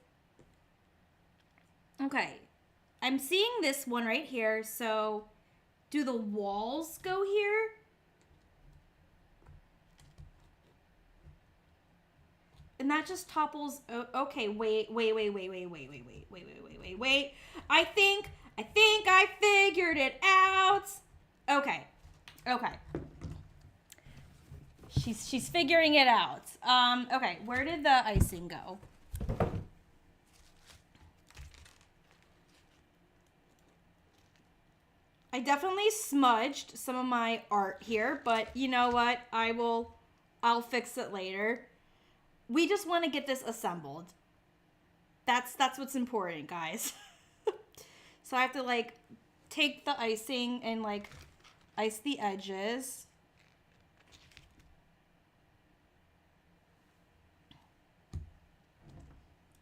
Okay. I'm seeing this one right here, so do the walls go here? And that just topples. Okay, wait. I think I figured it out. Okay. She's figuring it out. Okay, where did the icing go? I definitely smudged some of my art here, but you know what? I'll fix it later. We just want to get this assembled. That's what's important, guys. So I have to like take the icing and like ice the edges.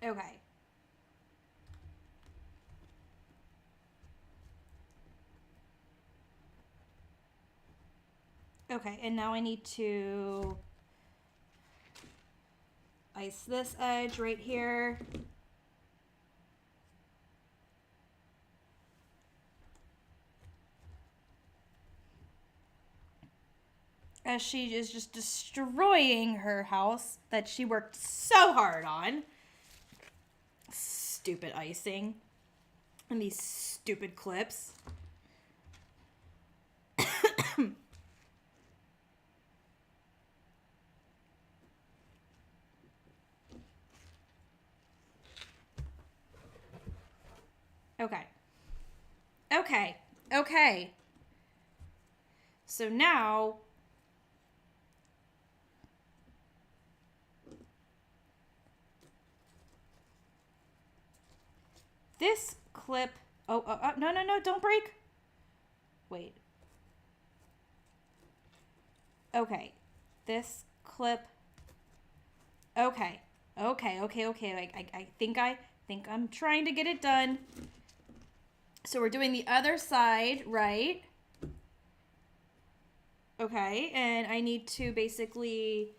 Okay. Okay, and now I need to ice this edge right here. As she is just destroying her house that she worked so hard on. Stupid icing. And these stupid clips. Okay. So now this clip, no, don't break. Wait. Okay. This clip. Okay. I think I'm trying to get it done. So we're doing the other side, right? Okay, and I need to basically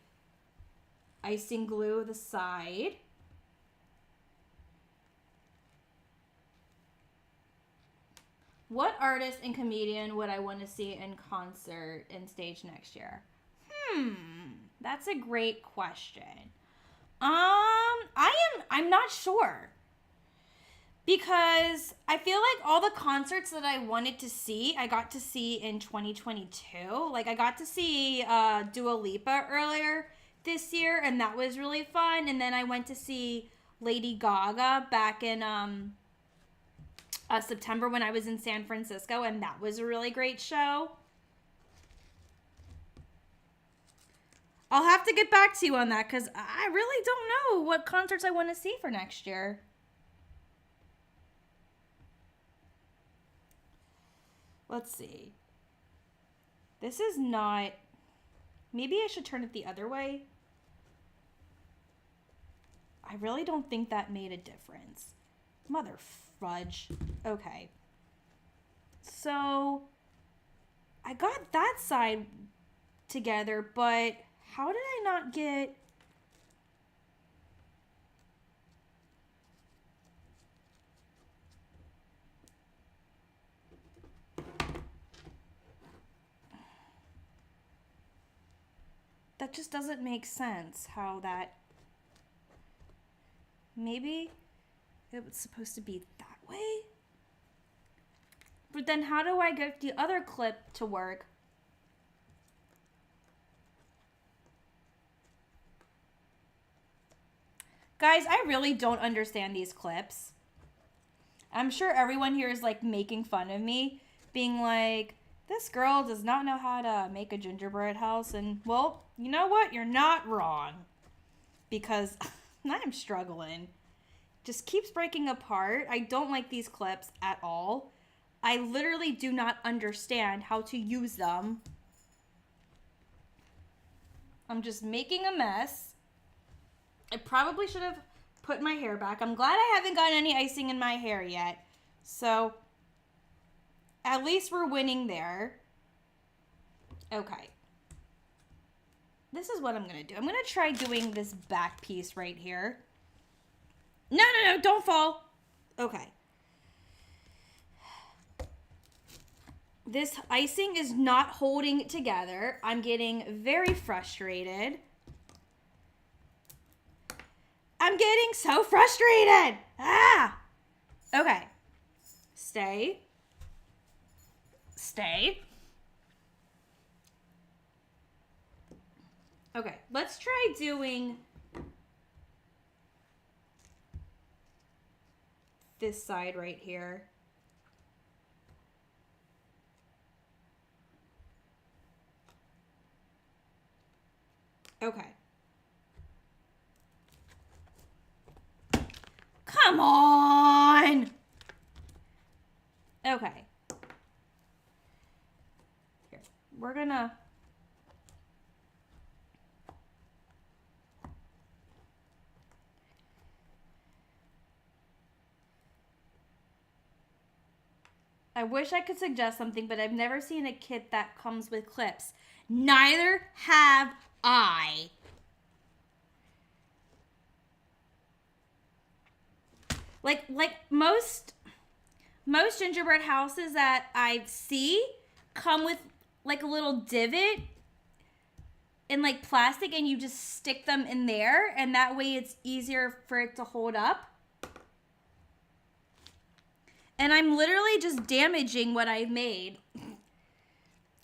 icing glue the side. What artist and comedian would I want to see in concert and stage next year? That's a great question. I'm not sure. Because I feel like all the concerts that I wanted to see, I got to see in 2022. Like, I got to see Dua Lipa earlier this year, and that was really fun. And then I went to see Lady Gaga back in September when I was in San Francisco, and that was a really great show. I'll have to get back to you on that because I really don't know what concerts I want to see for next year. Let's see. This is not... Maybe I should turn it the other way. I really don't think that made a difference. Mother fudge. Okay. So, I got that side together, but how did I not get... That just doesn't make sense how that... Maybe it was supposed to be that way? But then how do I get the other clip to work? Guys, I really don't understand these clips. I'm sure everyone here is like making fun of me, being like, this girl does not know how to make a gingerbread house. And, well, you know what? You're not wrong. Because I'm struggling. Just keeps breaking apart. I don't like these clips at all. I literally do not understand how to use them. I'm just making a mess. I probably should have put my hair back. I'm glad I haven't gotten any icing in my hair yet. So, at least we're winning there. Okay. This is what I'm going to do. I'm going to try doing this back piece right here. No, don't fall. Okay. This icing is not holding together. I'm getting very frustrated. I'm getting so frustrated. Ah! Okay. Stay. Stay. Okay, let's try doing this side right here. Okay. Come on! Okay. Here, we're gonna... I wish I could suggest something, but I've never seen a kit that comes with clips. Neither have I. Like most gingerbread houses that I see come with like a little divot in like plastic, and you just stick them in there, and that way it's easier for it to hold up. And I'm literally just damaging what I've made.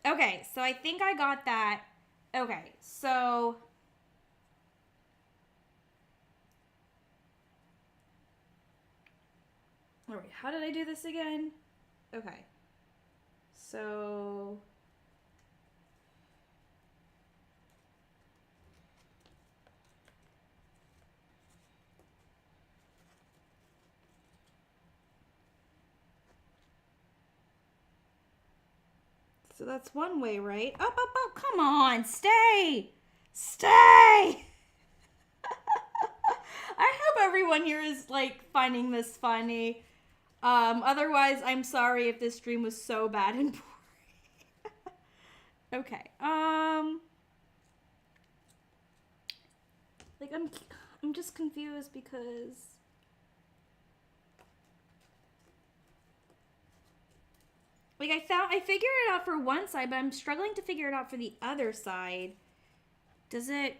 Okay, so I think I got that. Okay, so... All right, how did I do this again? Okay. So... So that's one way, right? Up, come on, stay! Stay! I hope everyone here is, like, finding this funny. Otherwise, I'm sorry if this stream was so bad and boring. Okay, like, I'm just confused because... Like, I figured it out for one side, but I'm struggling to figure it out for the other side. Does it...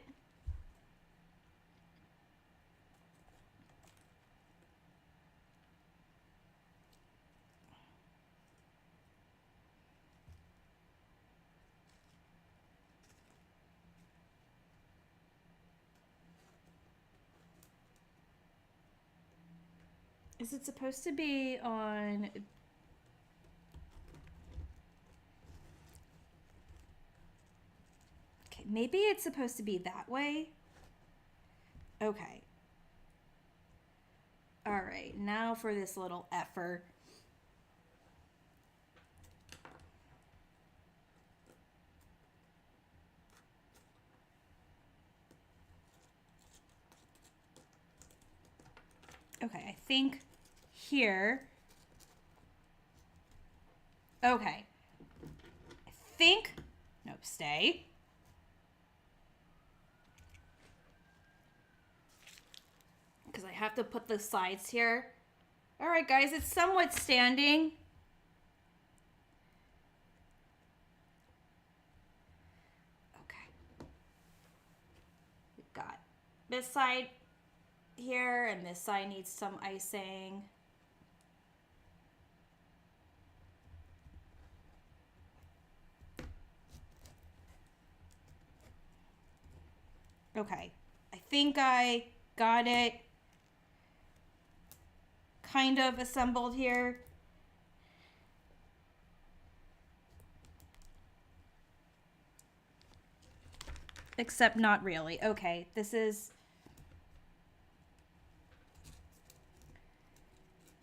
Is it supposed to be on... maybe it's supposed to be that way. Okay. All right, now for this little effer. Okay, I think here. Okay. I think, nope, stay. Because I have to put the sides here. All right, guys, it's somewhat standing. Okay. We've got this side here, and this side needs some icing. Okay, I think I got it kind of assembled here. Except not really. Okay, this is...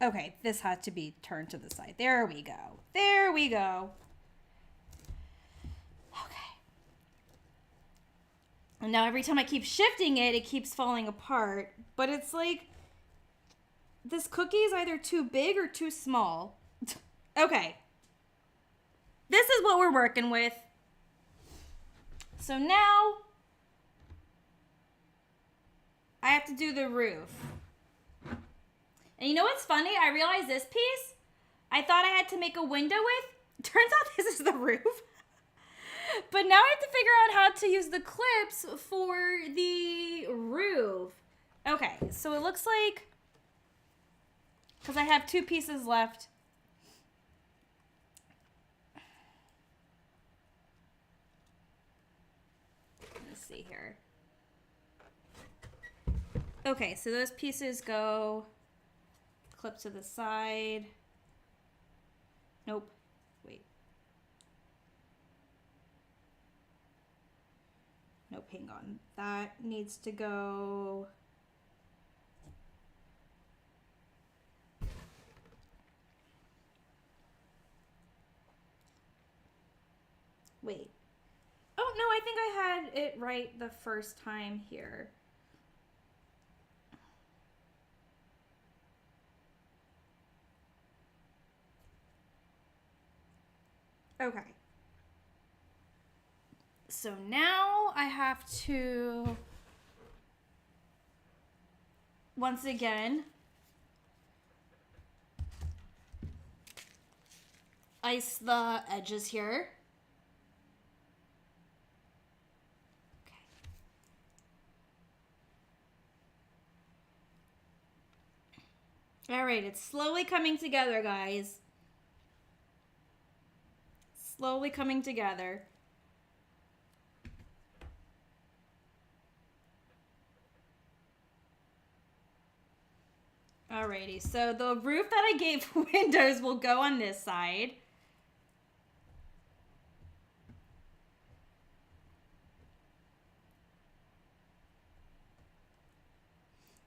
Okay, this has to be turned to the side. There we go. There we go. Okay. And now every time I keep shifting it, it keeps falling apart. But it's like, this cookie is either too big or too small. Okay. This is what we're working with. So now, I have to do the roof. And you know what's funny? I realized this piece, I thought I had to make a window with. Turns out this is the roof. But now I have to figure out how to use the clips for the roof. Okay, so it looks like, because I have two pieces left. Let's see here. Okay, so those pieces go... Clip to the side. Nope. Wait. Nope, hang on. That needs to go... Wait. Oh, no, I think I had it right the first time here. Okay. So now I have to, once again, ice the edges here. Okay. All right, it's slowly coming together, guys. Slowly coming together. Alrighty, so the roof that I gave windows will go on this side.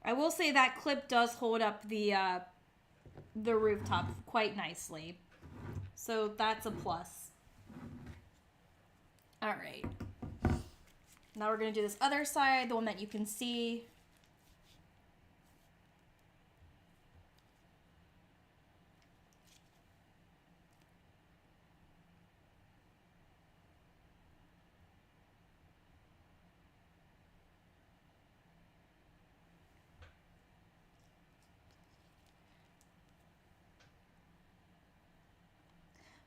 I will say that clip does hold up the rooftop quite nicely. So that's a plus. All right. Now we're going to do this other side, the one that you can see.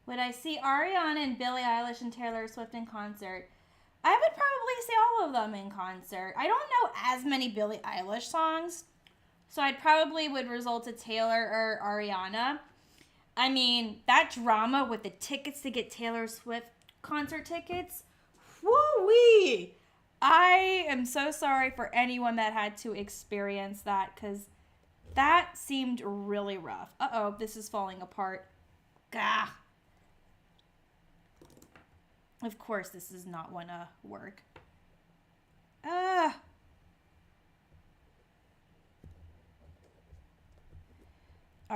Would I see Ariana and Billie Eilish and Taylor Swift in concert? I would probably see all of them in concert. I don't know as many Billie Eilish songs, so I'd probably would result to Taylor or Ariana. I mean, that drama with the tickets to get Taylor Swift concert tickets, woo-wee! I am so sorry for anyone that had to experience that, because that seemed really rough. Uh-oh, this is falling apart. Gah! Of course, this does not want to work.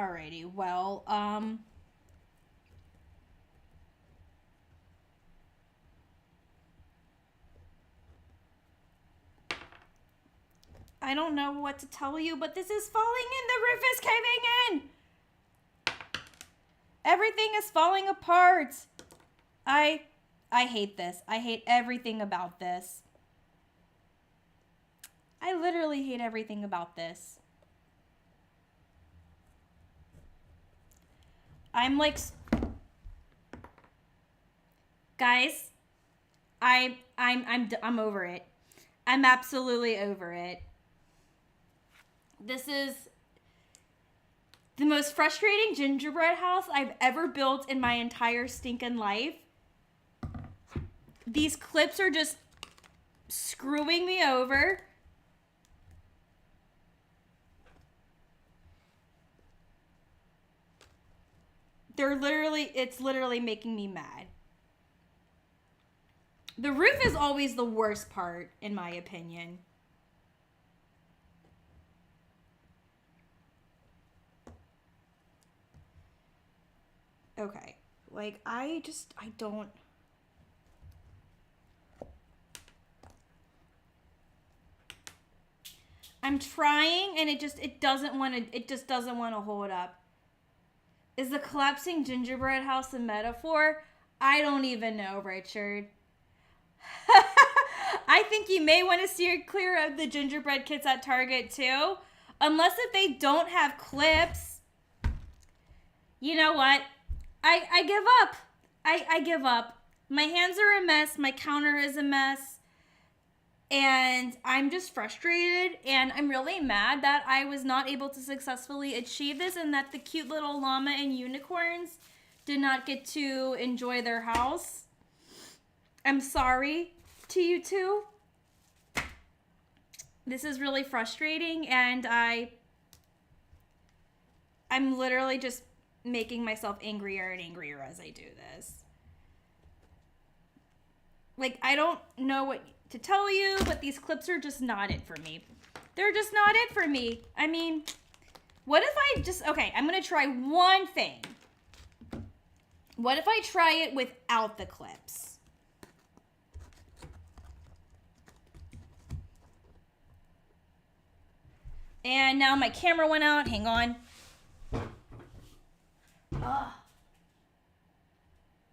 Alrighty, well, I don't know what to tell you, but this is falling in. The roof is caving in. Everything is falling apart. I hate this. I hate everything about this. I literally hate everything about this. I'm like, guys, I'm over it. I'm absolutely over it. This is the most frustrating gingerbread house I've ever built in my entire stinking life. These clips are just screwing me over. It's literally making me mad. The roof is always the worst part, in my opinion. Okay, like, I don't. I'm trying, and it just doesn't want to hold up. Is the collapsing gingerbread house a metaphor? I don't even know, Richard. I think you may want to steer clear of the gingerbread kits at Target too. Unless if they don't have clips. You know what? I give up. I give up. My hands are a mess. My counter is a mess. And I'm just frustrated, and I'm really mad that I was not able to successfully achieve this, and that the cute little llama and unicorns did not get to enjoy their house. I'm sorry to you two. This is really frustrating, and I'm literally just making myself angrier and angrier as I do this. Like, I don't know what to tell you, but these clips are just not it for me. They're just not it for me. I mean, what if I just, okay, I'm gonna try one thing. What if I try it without the clips? And now my camera went out. Hang on. Oh.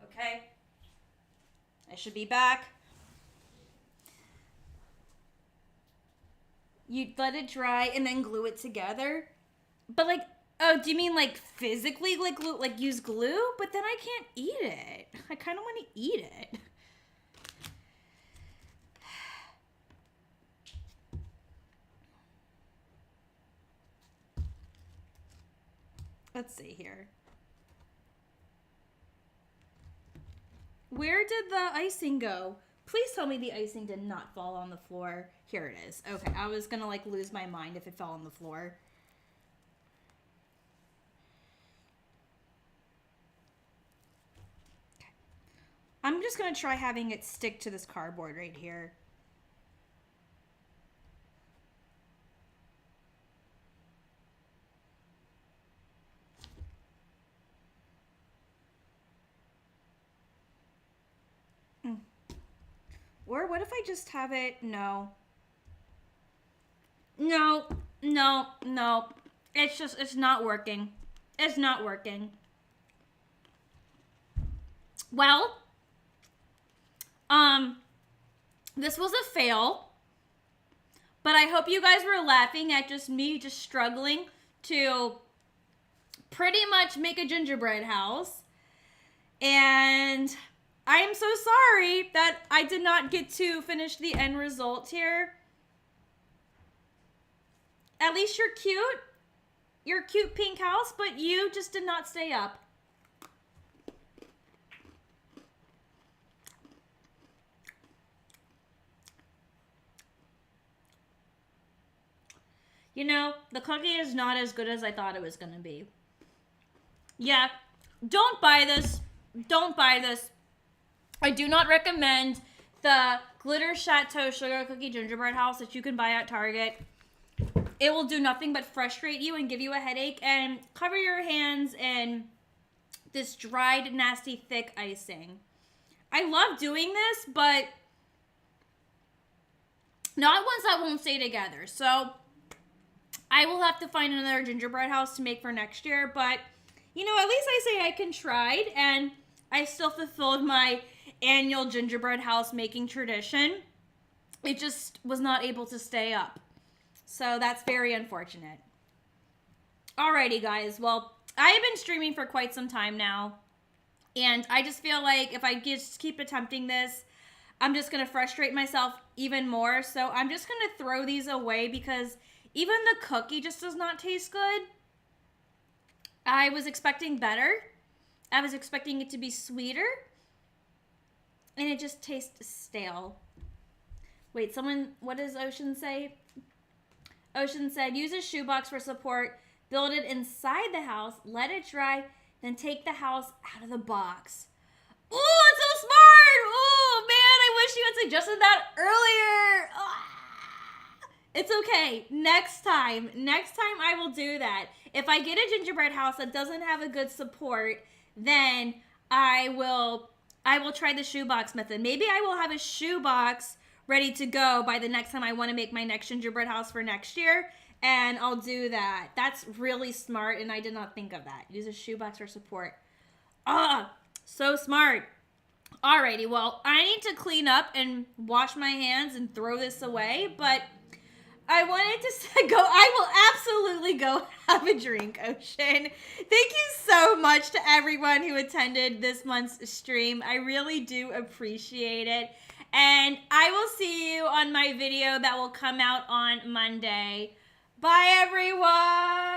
Okay. I should be back. You let it dry and then glue it together. But like, oh, do you mean like physically like glue, like use glue? But then I can't eat it. I kind of want to eat it. Let's see here. Where did the icing go? Please tell me the icing did not fall on the floor. Here it is. Okay, I was gonna like lose my mind if it fell on the floor. Okay. I'm just gonna try having it stick to this cardboard right here. Or what if I just have it? No. No. It's not working. It's not working. Well, this was a fail. But I hope you guys were laughing at just me just struggling to pretty much make a gingerbread house. And I am so sorry that I did not get to finish the end result here. At least you're cute. You're a cute pink house, but you just did not stay up. You know, the cookie is not as good as I thought it was going to be. Yeah, don't buy this. Don't buy this. I do not recommend the Glitter Chateau Sugar Cookie Gingerbread House that you can buy at Target. it will do nothing but frustrate you and give you a headache, and cover your hands in this dried, nasty, thick icing. I love doing this, but not ones that won't stay together. So I will have to find another gingerbread house to make for next year. But, you know, at least I say I can try, and I still fulfilled my annual gingerbread house making tradition. It just was not able to stay up. So that's very unfortunate. Alrighty, guys. Well, I have been streaming for quite some time now. And I just feel like if I just keep attempting this, I'm just going to frustrate myself even more. So I'm just going to throw these away because even the cookie just does not taste good. I was expecting better. I was expecting it to be sweeter. And it just tastes stale. Wait, what does Ocean say? Ocean said, use a shoebox for support. Build it inside the house. Let it dry. Then take the house out of the box. Ooh, it's so smart! Ooh, man, I wish you had suggested that earlier. Ah. It's okay. Next time I will do that. If I get a gingerbread house that doesn't have a good support, then I will try the shoebox method. Maybe I will have a shoebox ready to go by the next time I want to make my next gingerbread house for next year. And I'll do that. That's really smart, and I did not think of that. Use a shoebox for support. Ah, so smart. Alrighty, well, I need to clean up and wash my hands and throw this away, but I wanted to go. I will absolutely go have a drink, Ocean. Thank you so much to everyone who attended this month's stream. I really do appreciate it. And I will see you on my video that will come out on Monday. Bye, everyone.